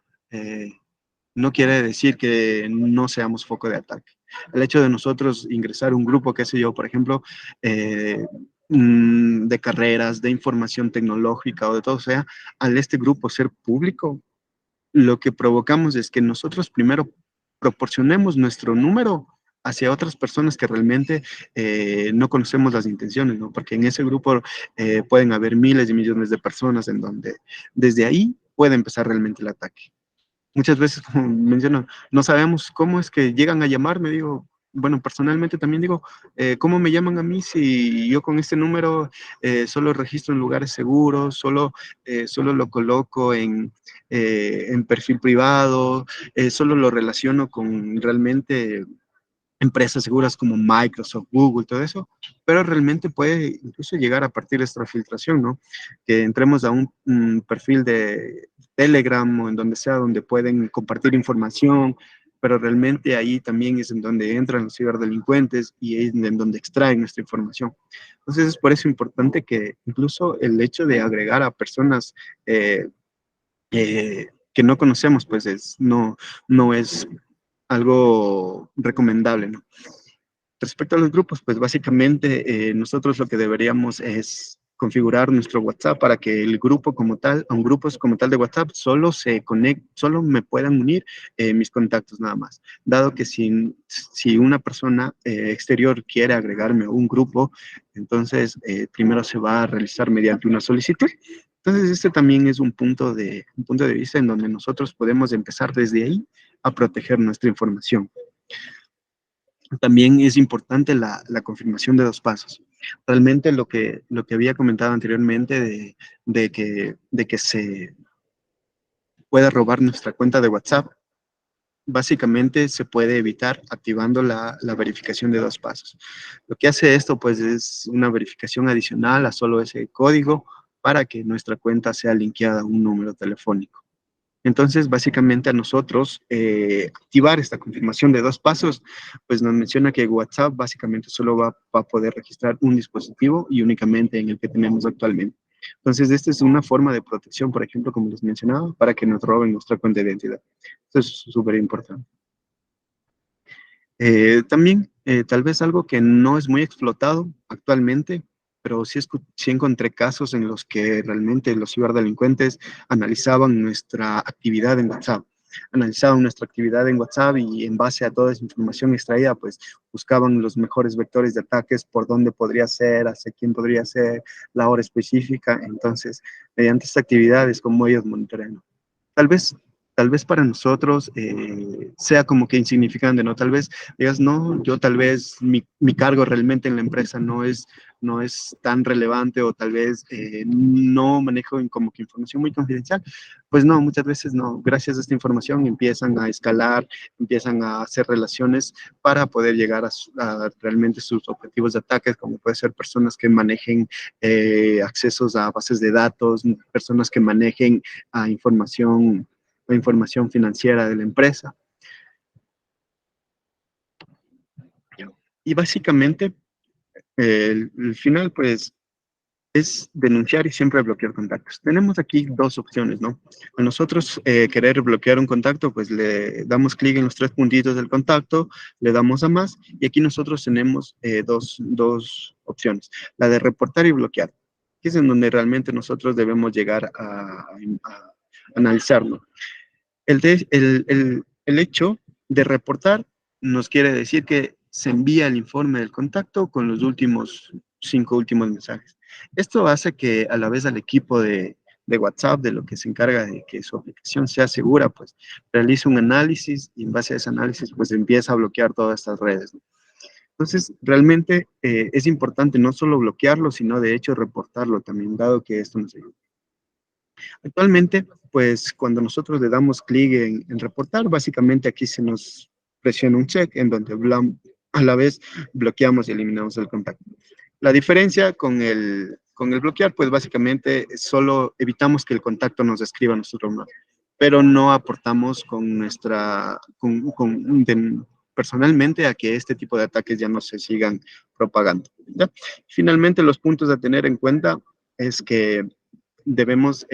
no quiere decir que no seamos foco de ataque. El hecho de nosotros ingresar a un grupo, qué sé yo, por ejemplo, eh, de carreras, de información tecnológica o de todo sea, al este grupo ser público, lo que provocamos es que nosotros primero proporcionemos nuestro número hacia otras personas que realmente no conocemos las intenciones, ¿no? Porque en ese grupo pueden haber miles y millones de personas en donde desde ahí puede empezar realmente el ataque. Muchas veces, como menciono, no sabemos cómo es que llegan a llamarme, digo, bueno, personalmente también digo, ¿cómo me llaman a mí si yo con este número solo registro en lugares seguros, solo lo coloco en perfil privado, solo lo relaciono con realmente empresas seguras como Microsoft, Google, todo eso, pero realmente puede incluso llegar a partir de esta filtración, ¿no? Que entremos a un perfil de Telegram o en donde sea, donde pueden compartir información, pero realmente ahí también es en donde entran los ciberdelincuentes y es en donde extraen nuestra información. Entonces es por eso importante que incluso el hecho de agregar a personas que no conocemos, pues no es algo recomendable, ¿no? Respecto a los grupos, pues básicamente nosotros lo que deberíamos es configurar nuestro WhatsApp para que el grupo como tal, a un grupo como tal de WhatsApp, solo me puedan unir mis contactos nada más. Dado que si una persona exterior quiere agregarme a un grupo, entonces primero se va a realizar mediante una solicitud. Entonces este también es un punto de vista en donde nosotros podemos empezar desde ahí a proteger nuestra información. También es importante la confirmación de dos pasos. Realmente lo que había comentado anteriormente de que se pueda robar nuestra cuenta de WhatsApp, básicamente se puede evitar activando la verificación de dos pasos. Lo que hace esto, pues, es una verificación adicional a solo ese código para que nuestra cuenta sea linkeada a un número telefónico. Entonces, básicamente a nosotros activar esta confirmación de dos pasos, pues nos menciona que WhatsApp básicamente solo va a poder registrar un dispositivo y únicamente en el que tenemos actualmente. Entonces, esta es una forma de protección, por ejemplo, como les mencionaba, para que nos roben nuestra cuenta de identidad. Esto es súper importante. También, tal vez algo que no es muy explotado actualmente, pero sí encontré casos en los que realmente los ciberdelincuentes analizaban nuestra actividad en WhatsApp. Analizaban nuestra actividad en WhatsApp y en base a toda esa información extraída, pues buscaban los mejores vectores de ataques, por dónde podría ser, hacia quién podría ser, la hora específica. Entonces, mediante estas actividades, como ellos monitorean. Tal vez, tal vez para nosotros sea como que insignificante, ¿no? Tal vez digas, no, yo tal vez mi cargo realmente en la empresa no es tan relevante o tal vez no manejo como que información muy confidencial. Pues no, muchas veces no. Gracias a esta información empiezan a escalar, empiezan a hacer relaciones para poder llegar a realmente sus objetivos de ataque, como puede ser personas que manejen accesos a bases de datos, personas que manejen a información financiera de la empresa. Y básicamente, el final, pues, es denunciar y siempre bloquear contactos. Tenemos aquí dos opciones, ¿no? A nosotros querer bloquear un contacto, pues le damos clic en los tres puntitos del contacto, le damos a más y aquí nosotros tenemos dos opciones, la de reportar y bloquear, que es en donde realmente nosotros debemos llegar a analizarlo. El hecho de reportar nos quiere decir que se envía el informe del contacto con los últimos 5 últimos mensajes. Esto hace que a la vez al equipo de WhatsApp, de lo que se encarga de que su aplicación sea segura, pues realice un análisis y en base a ese análisis pues empieza a bloquear todas estas redes, ¿no? Entonces, realmente es importante no solo bloquearlo, sino de hecho reportarlo también, dado que esto nos ayuda. Actualmente, pues cuando nosotros le damos clic en reportar, básicamente aquí se nos presiona un check en donde a la vez bloqueamos y eliminamos el contacto. La diferencia con el bloquear, pues básicamente solo evitamos que el contacto nos escriba a nosotros más, pero no aportamos con personalmente a que este tipo de ataques ya no se sigan propagando, ¿ya? Finalmente, los puntos a tener en cuenta es que debemos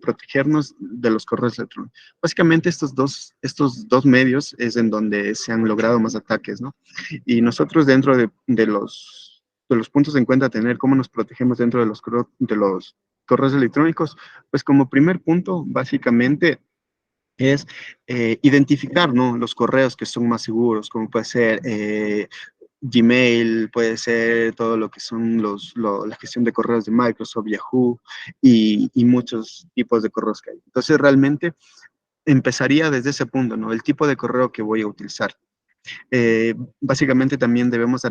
protegernos de los correos electrónicos. Básicamente estos dos medios es en donde se han logrado más ataques, ¿no? Y nosotros dentro de los puntos en cuenta a tener, cómo nos protegemos dentro de los correos electrónicos, pues como primer punto, básicamente es identificar, ¿no? Los correos que son más seguros, como puede ser Gmail, puede ser todo lo que son la gestión de correos de Microsoft, Yahoo y muchos tipos de correos que hay. Entonces, realmente empezaría desde ese punto, ¿no? El tipo de correo que voy a utilizar. Básicamente también debemos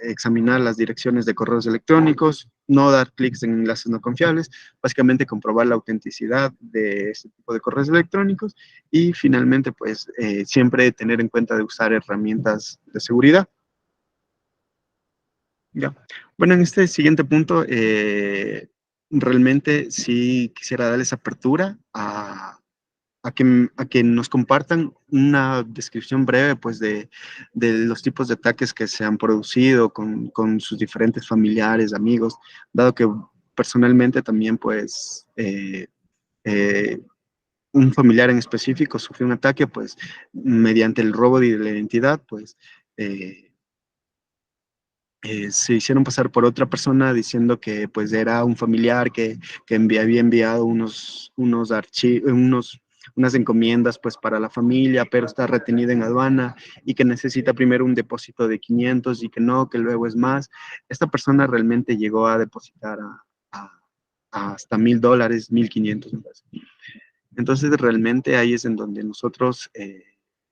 examinar las direcciones de correos electrónicos, no dar clics en enlaces no confiables, básicamente comprobar la autenticidad de este tipo de correos electrónicos y finalmente, pues, siempre tener en cuenta de usar herramientas de seguridad. Ya. Bueno, en este siguiente punto, realmente sí quisiera darles apertura a que nos compartan una descripción breve, pues, de los tipos de ataques que se han producido con sus diferentes familiares, amigos, dado que personalmente también, pues, eh, un familiar en específico sufrió un ataque, pues, mediante el robo de la identidad, pues, eh, se hicieron pasar por otra persona diciendo que pues era un familiar que había enviado unos archivos, unas encomiendas pues para la familia, pero está retenida en aduana y que necesita primero un depósito de 500 y que no, que luego es más. Esta persona realmente llegó a depositar a hasta $1,000, 1,500. Entonces realmente ahí es en donde nosotros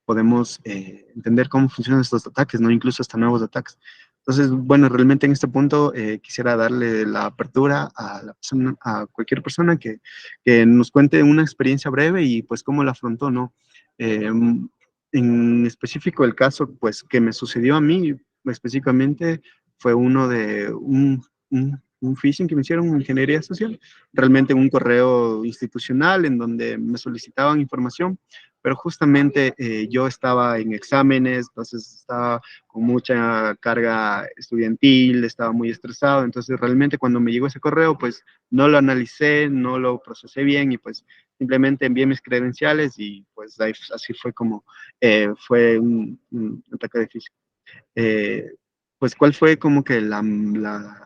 podemos entender cómo funcionan estos ataques, ¿no? Incluso hasta nuevos ataques. Entonces, bueno, realmente en este punto quisiera darle la apertura a cualquier persona que nos cuente una experiencia breve y pues cómo la afrontó, ¿no? En específico el caso pues que me sucedió a mí específicamente fue uno de un phishing que me hicieron en ingeniería social, realmente un correo institucional en donde me solicitaban información, pero justamente yo estaba en exámenes, entonces estaba con mucha carga estudiantil, estaba muy estresado, entonces realmente cuando me llegó ese correo, pues no lo analicé, no lo procesé bien y pues simplemente envié mis credenciales y pues así fue como fue un ataque difícil. Eh, pues, ¿cuál fue como que la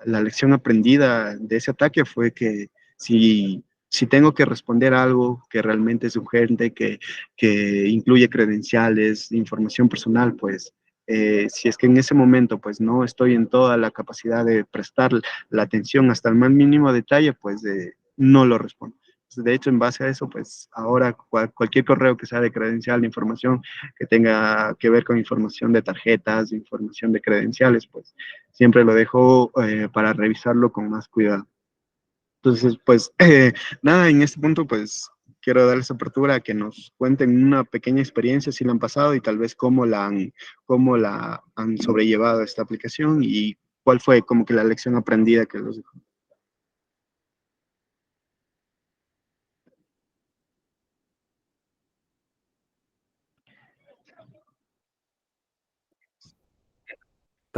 lección aprendida de ese ataque? Fue que si tengo que responder algo que realmente es urgente, que incluye credenciales, información personal, pues, si es que en ese momento, pues, no estoy en toda la capacidad de prestar la atención hasta el más mínimo detalle, pues, no lo respondo. De hecho, en base a eso, pues, ahora cualquier correo que sea de credencial, de información, que tenga que ver con información de tarjetas, información de credenciales, pues siempre lo dejo para revisarlo con más cuidado. Entonces, pues nada, en este punto, pues quiero darles apertura a que nos cuenten una pequeña experiencia si la han pasado y tal vez cómo la han sobrellevado esta aplicación y cuál fue como que la lección aprendida que los dejó.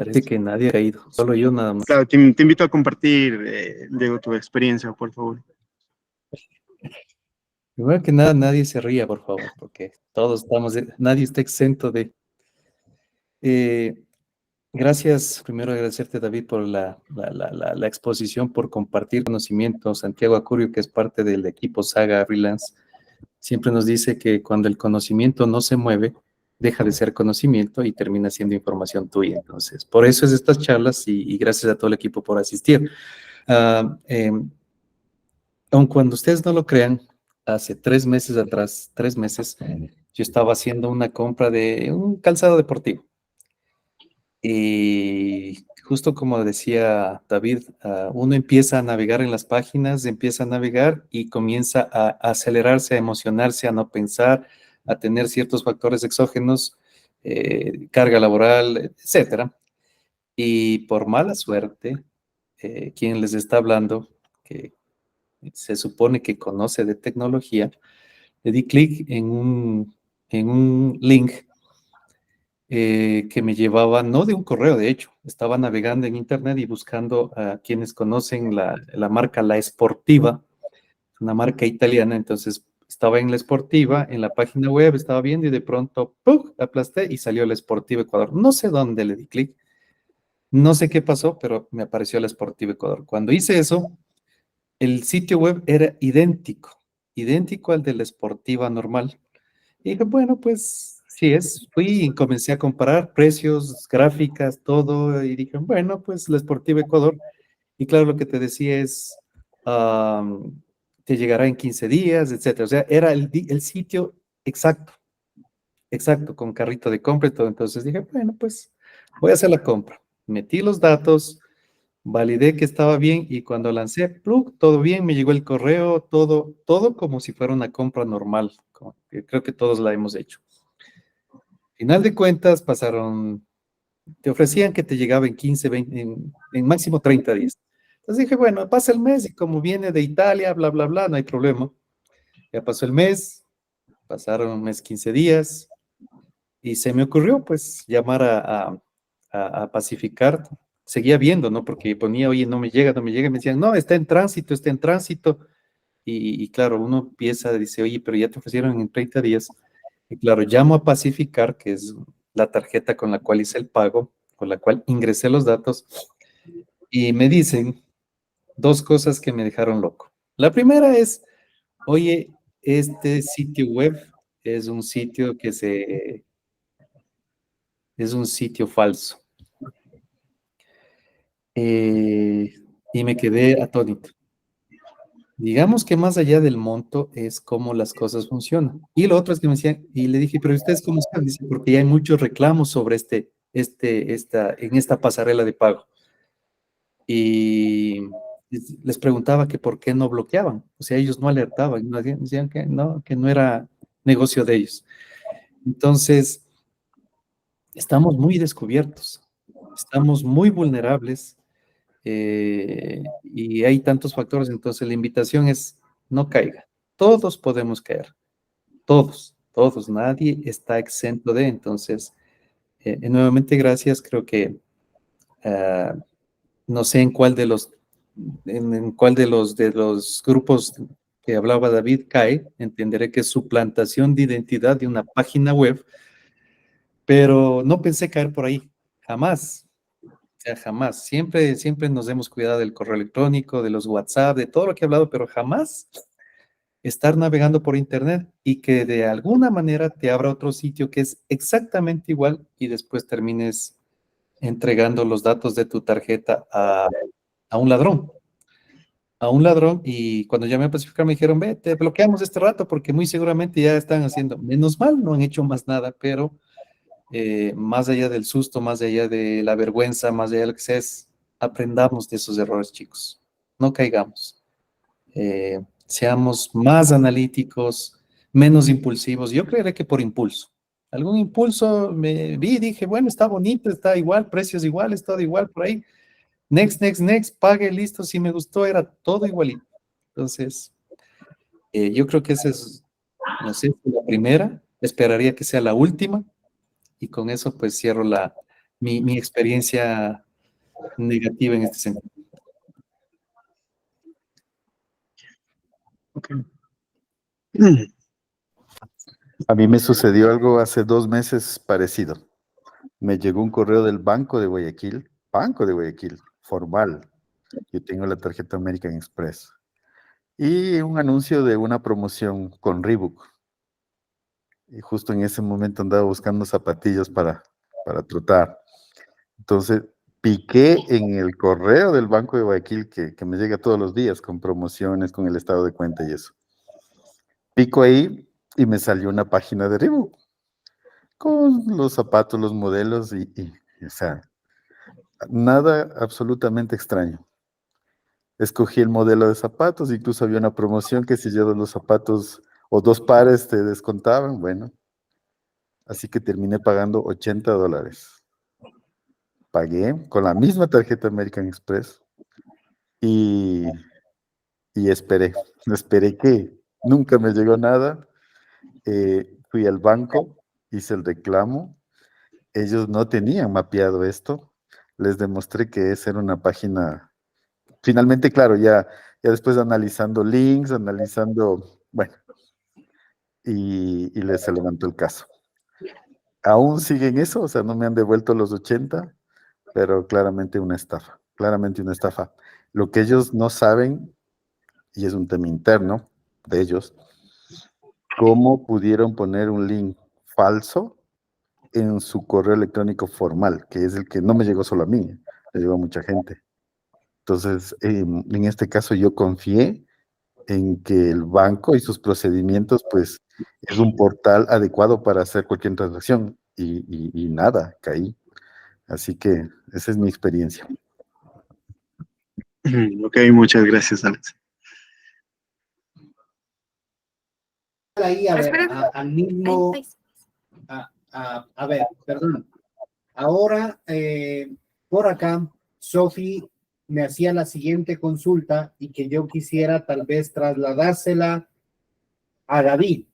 Parece que nadie ha caído, solo yo nada más. Claro, te invito a compartir, Diego, tu experiencia, por favor. Primero que nada, nadie se ría, por favor, porque todos estamos, nadie está exento de... Eh, Gracias, primero agradecerte, David, por la exposición, por compartir conocimiento. Santiago Acurio, que es parte del equipo Saga Freelance, siempre nos dice que cuando el conocimiento no se mueve, deja de ser conocimiento y termina siendo información tuya. Entonces, por eso es estas charlas y gracias a todo el equipo por asistir. Ah, aun cuando ustedes no lo crean, hace 3 meses atrás, 3 meses, yo estaba haciendo una compra de un calzado deportivo. Y justo como decía David, uno empieza a navegar en las páginas, empieza a navegar y comienza a acelerarse, a emocionarse, a no pensar, a tener ciertos factores exógenos, carga laboral, etcétera. Y por mala suerte, quien les está hablando, que se supone que conoce de tecnología, le di clic en un link que me llevaba, no de un correo, de hecho, estaba navegando en internet y buscando a quienes conocen la marca La Sportiva, una marca italiana, entonces estaba en La Sportiva, en la página web, estaba viendo y de pronto, ¡pum!, aplasté y salió La Sportiva Ecuador. No sé dónde le di clic, no sé qué pasó, pero me apareció La Sportiva Ecuador. Cuando hice eso, el sitio web era idéntico al de La Sportiva normal. Y dije, bueno, pues sí es. Fui y comencé a comparar precios, gráficas, todo. Y dije, bueno, pues la Sportiva Ecuador. Y claro, lo que te decía es, te llegará en 15 días, etcétera. O sea, era el sitio exacto, exacto, con carrito de compra y todo. Entonces dije, bueno, pues voy a hacer la compra. Metí los datos, validé que estaba bien y cuando lancé, ¡plug!, todo bien, me llegó el correo, todo como si fuera una compra normal. Creo que todos la hemos hecho. Final de cuentas, te ofrecían que te llegaba en 15, 20, en máximo 30 días. Entonces dije, bueno, pasa el mes y como viene de Italia, bla, bla, bla, no hay problema. Ya pasó el mes, pasaron un mes, 15 días y se me ocurrió pues llamar a Pacificar. Seguía viendo, ¿no? Porque ponía, oye, no me llega, no me llega. Y me decían, no, está en tránsito, está en tránsito. Y claro, uno empieza, dice, oye, pero ya te ofrecieron en 30 días. Y claro, llamo a Pacificar, que es la tarjeta con la cual hice el pago, con la cual ingresé los datos, y me dicen dos cosas que me dejaron loco. La primera es, oye, este sitio web es un sitio es un sitio falso. Eh, y me quedé atónito. Digamos que más allá del monto es cómo las cosas funcionan. Y lo otro es que me decían, y le dije, pero ¿ustedes cómo están? Dice, porque ya hay muchos reclamos sobre en esta pasarela de pago. Y les preguntaba que por qué no bloqueaban. O sea, ellos no alertaban, no decían que no era negocio de ellos. Entonces, estamos muy descubiertos, estamos muy vulnerables y hay tantos factores. Entonces, la invitación es no caiga. Todos podemos caer. Todos, nadie está exento de. Entonces, nuevamente gracias, creo que ah, no sé en cuál en cuál de los grupos que hablaba David cae, entenderé que es suplantación de identidad de una página web, pero no pensé caer por ahí, jamás, o sea, jamás. Siempre nos hemos cuidado del correo electrónico, de los WhatsApp, de todo lo que he hablado, pero jamás estar navegando por internet y que de alguna manera te abra otro sitio que es exactamente igual y después termines entregando los datos de tu tarjeta a un ladrón. A un ladrón y cuando llamé a Pacificar me dijeron, ve, te bloqueamos este rato porque muy seguramente ya están haciendo, menos mal, no han hecho más nada, pero más allá del susto, más allá de la vergüenza, más allá de lo que sea, aprendamos de esos errores, chicos, no caigamos. Seamos más analíticos, menos impulsivos. Yo creeré que por impulso. Algún impulso me vi y dije, bueno, está bonito, está igual, precios iguales, todo igual por ahí. Next, next, next, pague, listo. Si me gustó, era todo igualito. Entonces, yo creo que esa es, no sé, la primera. Esperaría que sea la última. Y con eso, pues cierro mi experiencia negativa en este sentido. Ok. A mí me sucedió algo hace 2 meses parecido. Me llegó un correo del Banco de Guayaquil, formal. Yo tengo la tarjeta American Express. Y un anuncio de una promoción con Reebok. Y justo en ese momento andaba buscando zapatillas para trotar. Entonces, piqué en el correo del Banco de Guayaquil, que me llega todos los días con promociones, con el estado de cuenta y eso. Pico ahí y me salió una página de Reebok con los zapatos, los modelos o sea, nada absolutamente extraño. Escogí el modelo de zapatos, incluso había una promoción que si llevas los zapatos o 2 pares te descontaban, bueno, así que terminé pagando $80. Pagué con la misma tarjeta American Express y, y esperé que nunca me llegó nada. Fui al banco, hice el reclamo. Ellos no tenían mapeado esto. Les demostré que esa era una página. Finalmente, claro, ya después analizando links, bueno, y se levantó el caso. Aún siguen eso, o sea, no me han devuelto los 80, pero claramente una estafa, claramente una estafa. Lo que ellos no saben, y es un tema interno de ellos, cómo pudieron poner un link falso en su correo electrónico formal, que es el que no me llegó solo a mí, le llegó a mucha gente. Entonces, en este caso yo confié en que el banco y sus procedimientos, pues, es un portal adecuado para hacer cualquier transacción y nada, caí. Así que esa es mi experiencia. Ok, muchas gracias, Alex. Ahí, a ver, Espera. al mismo, a ver, perdón. Ahora, por acá, Sofi me hacía la siguiente consulta y que yo quisiera tal vez trasladársela a David.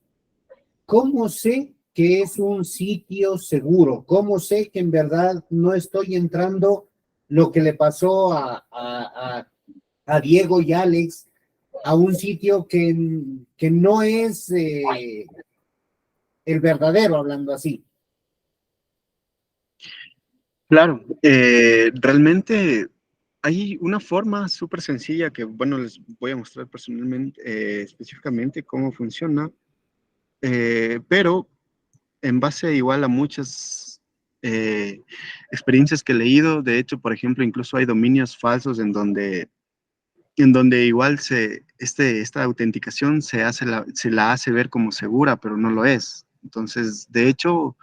¿Cómo sé que es un sitio seguro? ¿Cómo sé que en verdad no estoy entrando lo que le pasó a Diego y Alex a un sitio que no es el verdadero, hablando así? Claro, realmente hay una forma súper sencilla que, bueno, les voy a mostrar personalmente, específicamente cómo funciona, pero en base igual a muchas experiencias que he leído. De hecho, por ejemplo, incluso hay dominios falsos en donde igual esta autenticación se la hace ver como segura, pero no lo es. Entonces, de hecho,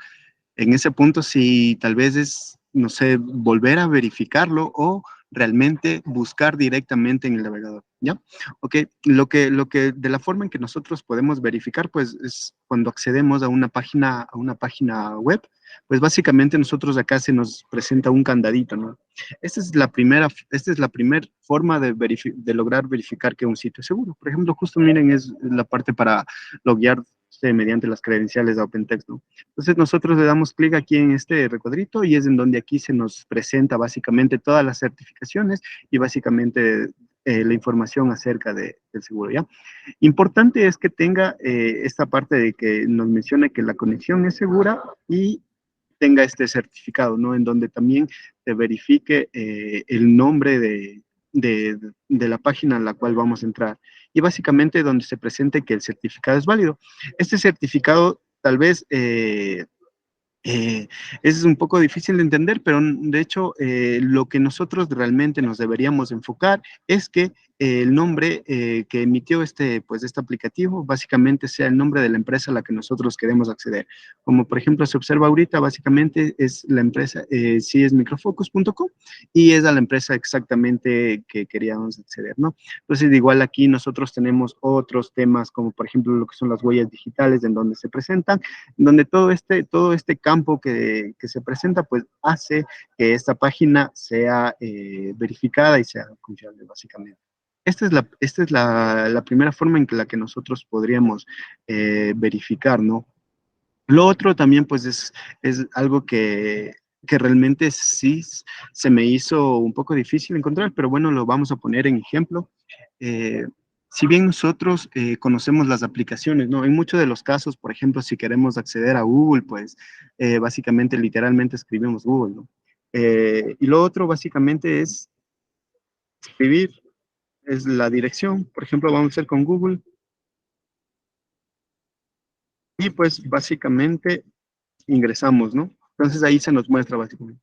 en ese punto sí tal vez es, no sé, volver a verificarlo o realmente buscar directamente en el navegador, ¿ya? Ok, de la forma en que nosotros podemos verificar, pues, es cuando accedemos a una página web, pues básicamente nosotros acá se nos presenta un candadito, ¿no? Esta es la primera forma de lograr verificar que un sitio es seguro. Por ejemplo, justo miren, es la parte para loguearse mediante las credenciales de OpenText, ¿no? Entonces nosotros le damos clic aquí en este recuadrito y es en donde aquí se nos presenta básicamente todas las certificaciones y básicamente la información acerca del seguro, ¿ya? Importante es que tenga esta parte de que nos mencione que la conexión es segura y tenga este certificado, ¿no? En donde también te verifique el nombre de la página en la cual vamos a entrar y básicamente donde se presente que el certificado es válido. Este certificado tal vez es un poco difícil de entender, pero de hecho lo que nosotros realmente nos deberíamos enfocar es que el nombre que emitió pues, este aplicativo básicamente sea el nombre de la empresa a la que nosotros queremos acceder. Como por ejemplo se observa ahorita, básicamente es la empresa, sí es microfocus.com y es a la empresa exactamente que queríamos acceder, ¿no? Entonces igual aquí nosotros tenemos otros temas como por ejemplo lo que son las huellas digitales en donde se presentan, donde todo este campo que se presenta, pues hace que esta página sea verificada y sea confiable, básicamente. Esta es la primera forma en la que nosotros podríamos verificar, ¿no? Lo otro también, pues, es algo que que realmente sí se me hizo un poco difícil encontrar, pero bueno, lo vamos a poner en ejemplo. Eh, si bien nosotros conocemos las aplicaciones, ¿no? En muchos de los casos, por ejemplo, si queremos acceder a Google, pues básicamente, literalmente escribimos Google, ¿no? Y lo otro básicamente es escribir, es la dirección. Por ejemplo, vamos a hacer con Google y pues básicamente ingresamos, ¿no? Entonces ahí se nos muestra básicamente.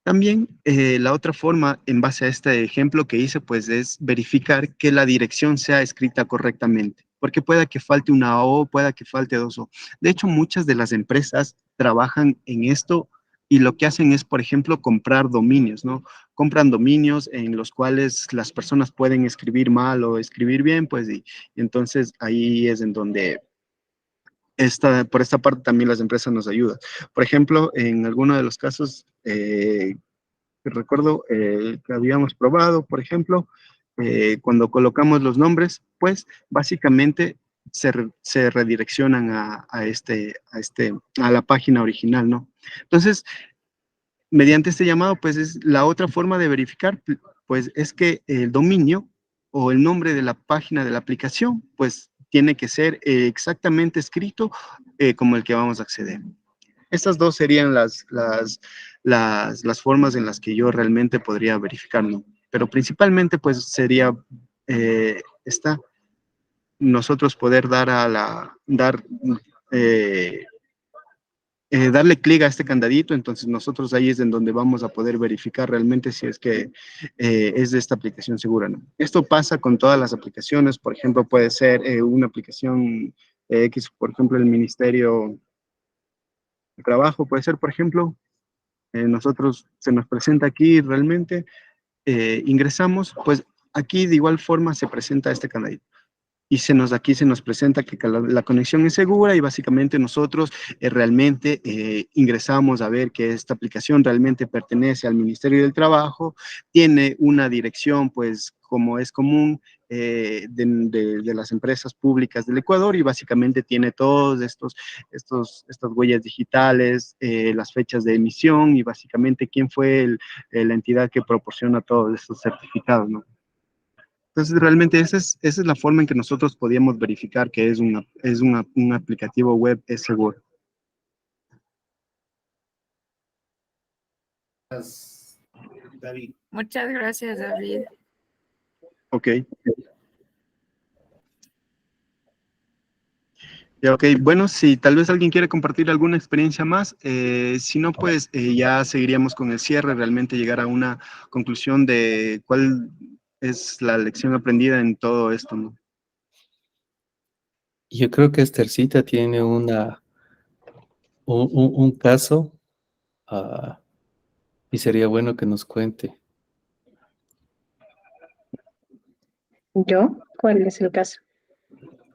También la otra forma, en base a este ejemplo que hice, pues es verificar que la dirección sea escrita correctamente, porque pueda que falte una O, pueda que falte dos O. De hecho, muchas de las empresas trabajan en esto y lo que hacen es, por ejemplo, comprar dominios, ¿no? Compran dominios en los cuales las personas pueden escribir mal o escribir bien, pues, y entonces ahí es en donde por esta parte también las empresas nos ayudan. Por ejemplo, en alguno de los casos recuerdo que habíamos probado, por ejemplo, cuando colocamos los nombres, pues básicamente se redireccionan a la página original, ¿no? Entonces, mediante este llamado, pues es la otra forma de verificar, pues es que el dominio o el nombre de la página de la aplicación, pues tiene que ser exactamente escrito como el que vamos a acceder. Estas dos serían las formas en las que yo realmente podría verificarlo. Pero principalmente, pues, sería nosotros poder eh, darle clic a este candadito, entonces nosotros ahí es en donde vamos a poder verificar realmente si es que es de esta aplicación segura, ¿no? Esto pasa con todas las aplicaciones, por ejemplo, puede ser una aplicación X, por ejemplo, el Ministerio de Trabajo, puede ser, por ejemplo, nosotros se nos presenta aquí realmente, ingresamos, pues aquí de igual forma se presenta este canal. Y aquí se nos presenta que la conexión es segura y básicamente nosotros realmente ingresamos a ver que esta aplicación realmente pertenece al Ministerio del Trabajo, tiene una dirección pues como es común de las empresas públicas del Ecuador y básicamente tiene todos estas huellas digitales, las fechas de emisión y básicamente quién fue la entidad que proporciona todos estos certificados, ¿no? Entonces, realmente esa es la forma en que nosotros podíamos verificar que un aplicativo web es seguro. David. Muchas gracias, David. Ok. Ya, ok, bueno, si tal vez alguien quiere compartir alguna experiencia más, si no, pues ya seguiríamos con el cierre, realmente llegar a una conclusión de cuál es la lección aprendida en todo esto, ¿no? Yo creo que Esthercita tiene un caso y sería bueno que nos cuente. ¿Yo? ¿Cuál es el caso?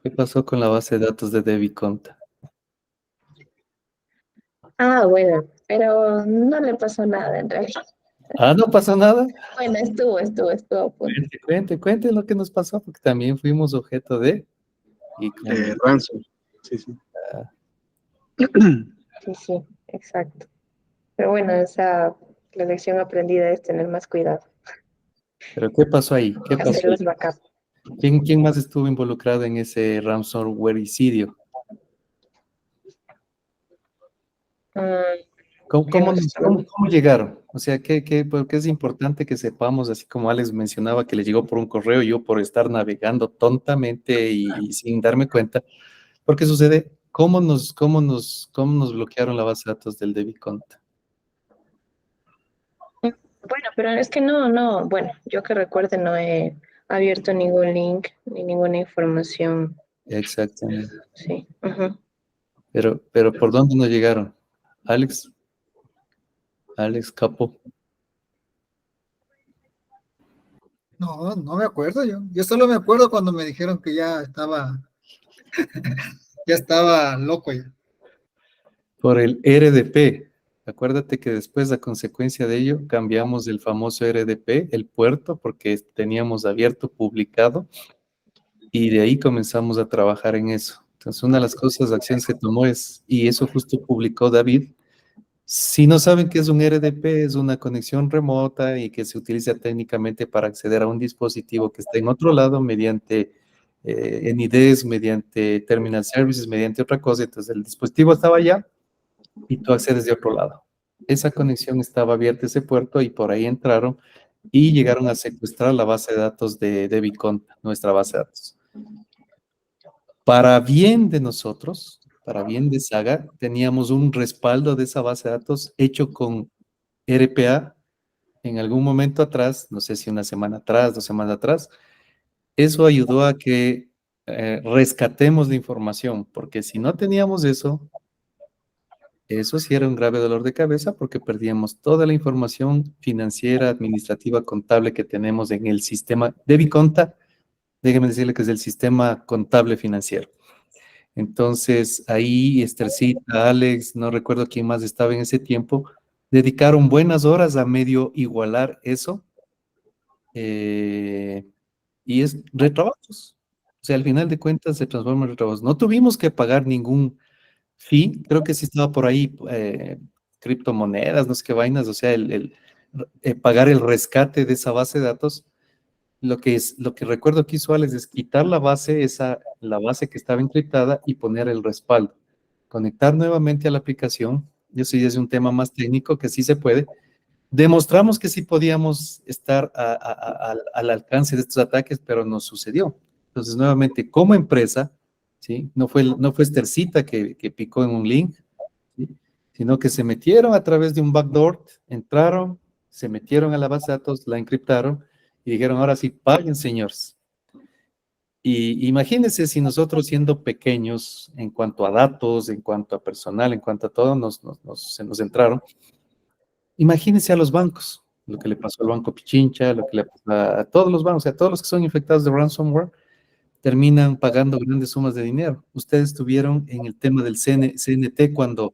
¿Qué pasó con la base de datos de Debbie Conta? Ah, bueno, pero no le pasó nada en realidad. Ah, no pasó nada. Bueno, estuvo a punto. Cuente lo que nos pasó, porque también fuimos objeto de... Y Ransom. Sí, sí. Sí, sí, exacto. Pero bueno, la lección aprendida es tener más cuidado, ¿Pero qué pasó ahí? ¿Qué pasó hacer ahí? los backups. ¿Quién más estuvo involucrado en ese ransomwareicidio? ¿Cómo llegaron? O sea, por qué es importante que sepamos, así como Alex mencionaba que le llegó por un correo, yo por estar navegando tontamente y sin darme cuenta? ¿Por qué sucede? ¿Cómo nos bloquearon la base de datos del DebiConta? Bueno, pero es que no, bueno, yo que recuerde no he abierto ningún link ni ninguna información. Exactamente. Sí. Ujú. Pero ¿por dónde nos llegaron? Alex Capo. No, no me acuerdo yo. Yo solo me acuerdo cuando me dijeron que ya estaba loco ya. Por el RDP. Acuérdate que después, a consecuencia de ello, cambiamos el famoso RDP, el puerto, porque teníamos abierto, publicado, y de ahí comenzamos a trabajar en eso. Entonces, una de las acciones que tomó y eso justo publicó David, Si no saben qué es un RDP, es una conexión remota y que se utiliza técnicamente para acceder a un dispositivo que está en otro lado mediante NIDs, mediante Terminal Services, mediante otra cosa. Entonces el dispositivo estaba allá y tú accedes de otro lado. Esa conexión estaba abierta, ese puerto, y por ahí entraron y llegaron a secuestrar la base de datos de Biconta, nuestra base de datos. Para bien de nosotros, para bien de Saga, teníamos un respaldo de esa base de datos hecho con RPA en algún momento atrás, no sé si una semana atrás, 2 semanas atrás. Eso ayudó a que rescatemos la información, porque si no teníamos eso sí era un grave dolor de cabeza porque perdíamos toda la información financiera, administrativa, contable que tenemos en el sistema de Biconta. Déjeme decirle que es el sistema contable financiero. Entonces, ahí Esthercita, Alex, no recuerdo quién más estaba en ese tiempo, dedicaron buenas horas a medio igualar eso. Y es retrabajos. O sea, al final de cuentas se transforma en retrabajos. No tuvimos que pagar ningún fee. Creo que sí estaba por ahí criptomonedas, no sé qué vainas. O sea, pagar el rescate de esa base de datos. Lo que recuerdo que hizo Alex es quitar la base que estaba encriptada y poner el respaldo. Conectar nuevamente a la aplicación. Eso ya es un tema más técnico que sí se puede. Demostramos que sí podíamos estar al alcance de estos ataques, pero no sucedió. Entonces, nuevamente, como empresa, ¿sí? No fue Esthercita que picó en un link, ¿sí? Sino que se metieron a través de un backdoor, entraron, se metieron a la base de datos, la encriptaron y dijeron, ahora sí, paguen, señores. Y imagínense si nosotros, siendo pequeños en cuanto a datos, en cuanto a personal, en cuanto a todo, se nos entraron. Imagínense a los bancos, lo que le pasó al Banco Pichincha, lo que le pasa a todos los bancos, a todos los que son infectados de ransomware, terminan pagando grandes sumas de dinero. Ustedes estuvieron en el tema del CNT cuando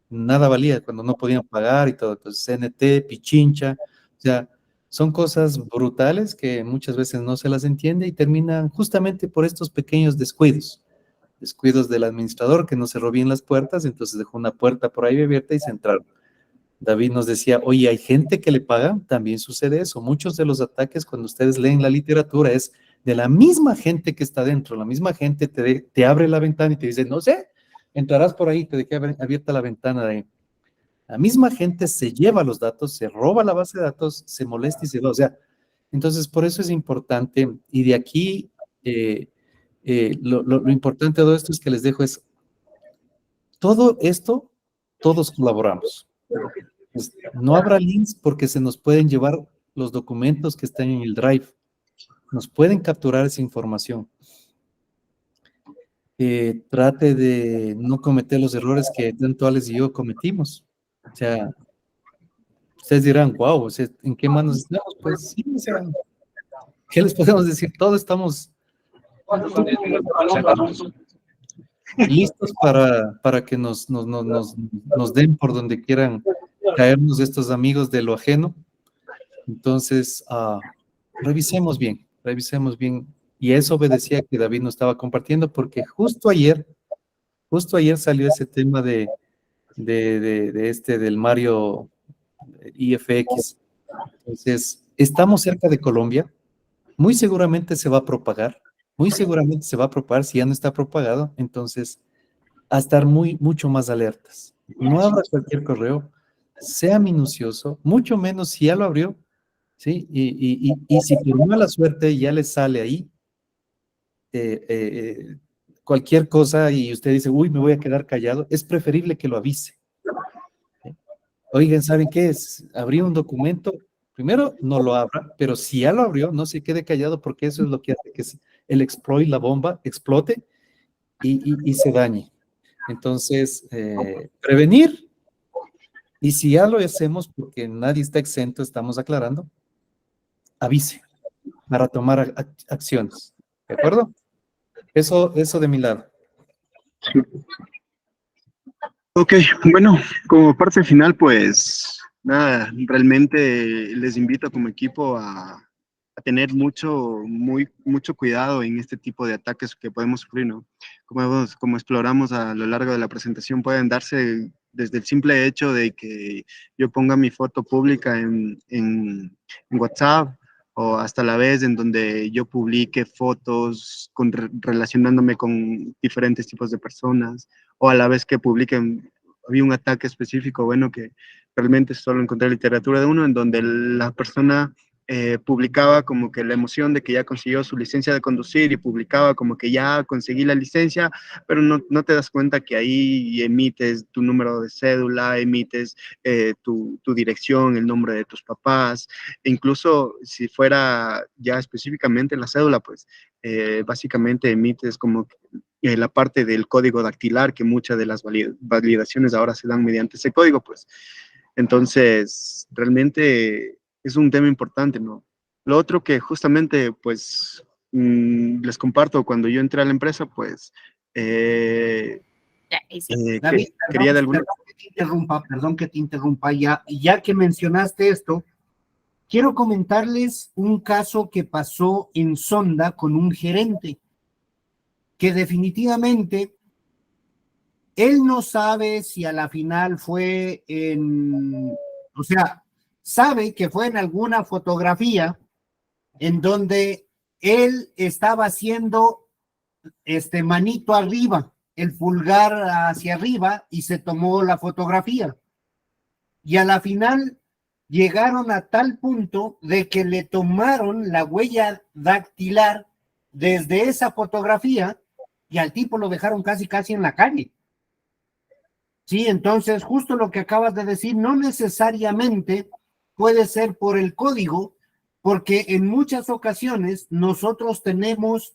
nada valía, cuando no podían pagar y todo. Entonces, CNT, Pichincha, o sea, son cosas brutales que muchas veces no se las entiende y terminan justamente por estos pequeños descuidos del administrador que no cerró bien las puertas, entonces dejó una puerta por ahí abierta y se entraron. David nos decía, oye, ¿hay gente que le paga? También sucede eso. Muchos de los ataques, cuando ustedes leen la literatura, es de la misma gente que está dentro. La misma gente te abre la ventana y te dice, no sé, entrarás por ahí, te dejé abierta la ventana de ahí. La misma gente se lleva los datos, se roba la base de datos, se molesta y se va. O sea, entonces por eso es importante. Y de aquí, lo importante de todo esto es que les dejo es, todo esto, todos colaboramos. Pues, no habrá links porque se nos pueden llevar los documentos que están en el drive. Nos pueden capturar esa información. Trate de no cometer los errores que tanto Alex y yo cometimos. O sea, ustedes dirán, wow, o sea, ¿en qué manos estamos? Pues sí, o sea, ¿qué les podemos decir? Todos estamos listos para que nos den por donde quieran caernos estos amigos de lo ajeno. Entonces, revisemos bien. Y eso obedecía que David nos estaba compartiendo, porque justo ayer salió ese tema del Mario IFX. Entonces, estamos cerca de Colombia. Muy seguramente se va a propagar. Si ya no está propagado. Entonces, a estar mucho más alertas. No abra cualquier correo, sea minucioso, mucho menos si ya lo abrió, ¿sí? Y si por mala suerte ya le sale ahí cualquier cosa y usted dice, uy, me voy a quedar callado, es preferible que lo avise. ¿Sí? Oigan, ¿saben qué es? Abrí un documento, primero no lo abra, pero si ya lo abrió, no se quede callado porque eso es lo que hace que el exploit, la bomba, explote y se dañe. Entonces, prevenir, y si ya lo hacemos, porque nadie está exento, estamos aclarando, avise para tomar acciones. ¿De acuerdo? Eso de mi lado. Ok, bueno, como parte final, pues nada, realmente les invito como equipo a tener mucho cuidado en este tipo de ataques que podemos sufrir, ¿no? Como exploramos a lo largo de la presentación, pueden darse desde el simple hecho de que yo ponga mi foto pública en WhatsApp, o hasta la vez en donde yo publique fotos relacionándome con diferentes tipos de personas, o a la vez que publiquen, había un ataque específico, bueno, que realmente solo encontré literatura de uno, en donde la persona publicaba como que la emoción de que ya consiguió su licencia de conducir y publicaba como que ya conseguí la licencia, pero no te das cuenta que ahí emites tu número de cédula, emites tu dirección, el nombre de tus papás, e incluso si fuera ya específicamente la cédula, pues básicamente emites como la parte del código dactilar, que muchas de las validaciones ahora se dan mediante ese código, pues. Entonces, realmente es un tema importante, ¿no? Lo otro que justamente, pues, les comparto, cuando yo entré a la empresa, pues, Ya, y sí. David, quería de alguna... perdón que te interrumpa, ya que mencionaste esto, quiero comentarles un caso que pasó en Sonda con un gerente, que definitivamente él no sabe si a la final fue o sea, sabe que fue en alguna fotografía en donde él estaba haciendo manito arriba, el pulgar hacia arriba, y se tomó la fotografía. Y a la final llegaron a tal punto de que le tomaron la huella dactilar desde esa fotografía y al tipo lo dejaron casi en la calle. Sí, entonces justo lo que acabas de decir, no necesariamente puede ser por el código, porque en muchas ocasiones nosotros tenemos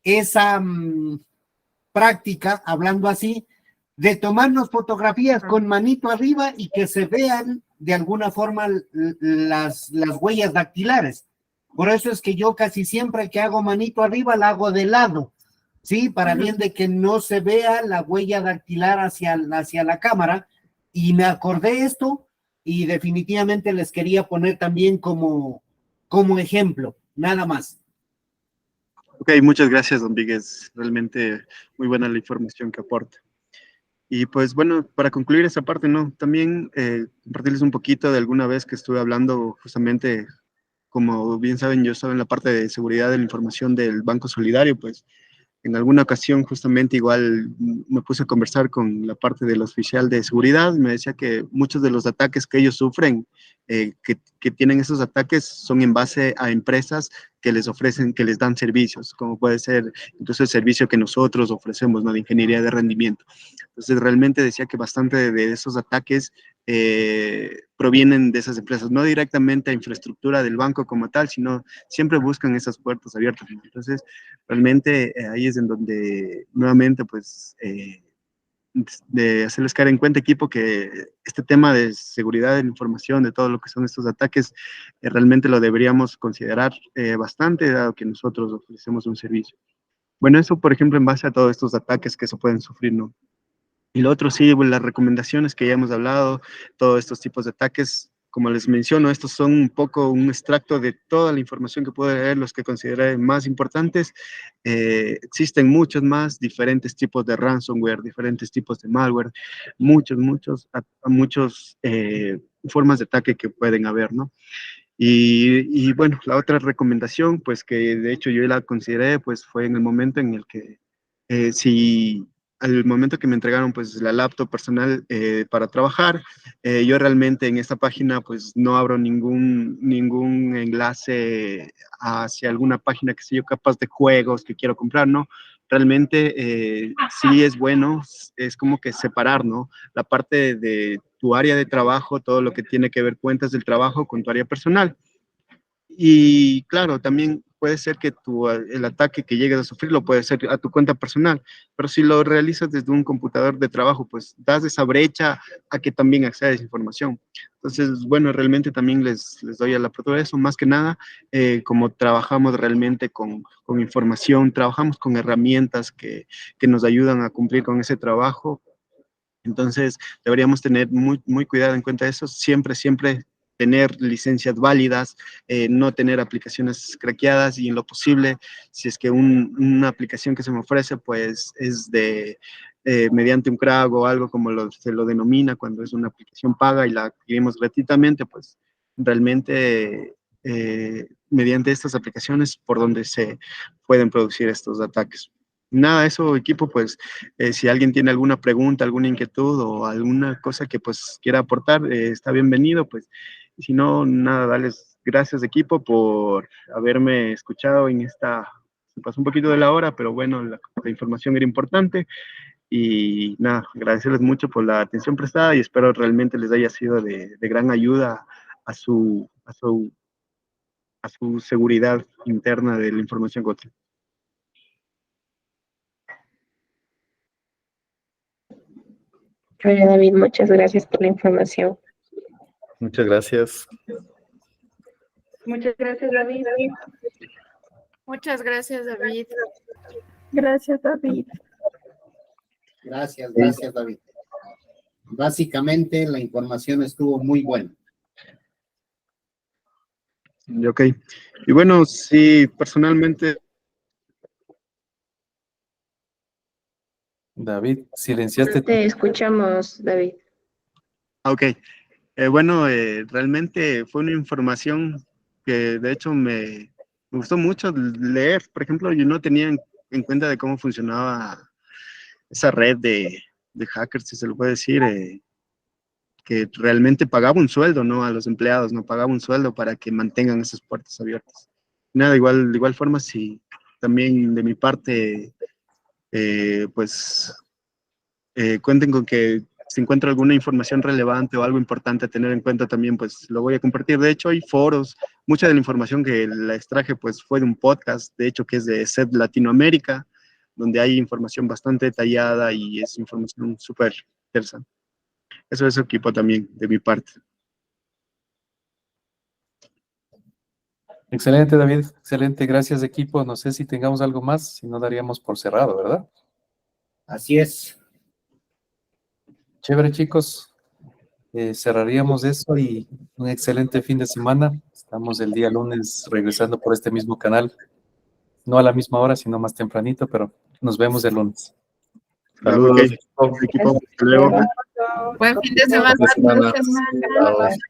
esa práctica, hablando así, de tomarnos fotografías con manito arriba y que se vean de alguna forma las huellas dactilares. Por eso es que yo casi siempre que hago manito arriba la hago de lado, ¿sí? Para bien de que no se vea la huella dactilar hacia la cámara. Y me acordé esto y definitivamente les quería poner también como ejemplo, nada más. Ok, muchas gracias, don Víguez. Realmente muy buena la información que aporta. Y pues bueno, para concluir esa parte, ¿no? También compartirles un poquito de alguna vez que estuve hablando justamente, como bien saben, yo estaba en la parte de seguridad de la información del Banco Solidario, pues en alguna ocasión justamente igual me puse a conversar con la parte del oficial de seguridad, me decía que muchos de los ataques que ellos sufren, que tienen esos ataques son en base a empresas que les ofrecen, que les dan servicios, como puede ser incluso el servicio que nosotros ofrecemos, ¿no? De ingeniería de rendimiento. Entonces realmente decía que bastante de esos ataques provienen de esas empresas, no directamente a infraestructura del banco como tal, sino siempre buscan esas puertas abiertas, ¿no? Entonces realmente ahí es en donde nuevamente pues de hacerles caer en cuenta, equipo, que este tema de seguridad de la información, de todo lo que son estos ataques, realmente lo deberíamos considerar bastante, dado que nosotros ofrecemos un servicio. Bueno, eso, por ejemplo, en base a todos estos ataques que se pueden sufrir, ¿no? Y lo otro, sí, pues, las recomendaciones que ya hemos hablado, todos estos tipos de ataques, como les menciono, estos son un poco un extracto de toda la información que puedo leer, los que consideré más importantes. Existen muchos más, diferentes tipos de ransomware, diferentes tipos de malware, muchos formas de ataque que pueden haber, ¿no? Y bueno, la otra recomendación, pues que de hecho yo la consideré, pues fue en el momento en el que, si al momento que me entregaron pues la laptop personal para trabajar, yo realmente en esta página pues no abro ningún enlace hacia alguna página que sea yo capaz de juegos que quiero comprar, ¿no? Realmente sí es bueno, es como que separar, ¿no? La parte de tu área de trabajo, todo lo que tiene que ver cuentas del trabajo con tu área personal. Y claro, también puede ser que el ataque que llegues a sufrir lo puede ser a tu cuenta personal, pero si lo realizas desde un computador de trabajo, pues das esa brecha a que también accedes a información. Entonces, bueno, realmente también les doy a la apertura de eso, más que nada, como trabajamos realmente con información, trabajamos con herramientas que nos ayudan a cumplir con ese trabajo. Entonces, deberíamos tener muy cuidado en cuenta eso, siempre tener licencias válidas, no tener aplicaciones craqueadas, y en lo posible, si es que una aplicación que se me ofrece, pues es mediante un crack o algo como se lo denomina cuando es una aplicación paga y la adquirimos gratuitamente, pues realmente mediante estas aplicaciones por donde se pueden producir estos ataques. Nada, eso equipo, pues si alguien tiene alguna pregunta, alguna inquietud o alguna cosa que pues quiera aportar, está bienvenido, pues si no, nada, darles gracias equipo por haberme escuchado en esta, se pasó un poquito de la hora, pero bueno, la información era importante. Y nada, agradecerles mucho por la atención prestada y espero realmente les haya sido de gran ayuda a su seguridad interna de la información que tienen. Bueno, David, muchas gracias por la información. Muchas gracias. Muchas gracias, David. Muchas gracias, David. Gracias, David. Gracias, David. Básicamente la información estuvo muy buena. Ok. Y bueno, sí, personalmente... David, silenciaste. Te escuchamos, David. Ok. Bueno, realmente fue una información que de hecho me gustó mucho leer. Por ejemplo, yo no tenía en cuenta de cómo funcionaba esa red de hackers, si se lo puede decir, que realmente pagaba un sueldo, ¿no? A los empleados, no pagaba un sueldo para que mantengan esas puertas abiertas. Nada, de igual forma, si también de mi parte, pues, cuenten con que si encuentro alguna información relevante o algo importante a tener en cuenta también, pues lo voy a compartir. De hecho, hay foros, mucha de la información que la extraje, pues fue de un podcast, de hecho, que es de SED Latinoamérica, donde hay información bastante detallada y es información súper interesante. Eso es equipo también, de mi parte. Excelente, David. Excelente. Gracias, equipo. No sé si tengamos algo más, si no daríamos por cerrado, ¿verdad? Así es. Chévere, chicos. Cerraríamos eso y un excelente fin de semana. Estamos el día lunes regresando por este mismo canal. No a la misma hora, sino más tempranito, pero nos vemos el lunes. Saludos, Saludos. equipo. Hasta luego. Buen fin de semana. Buenas semanas. Chao.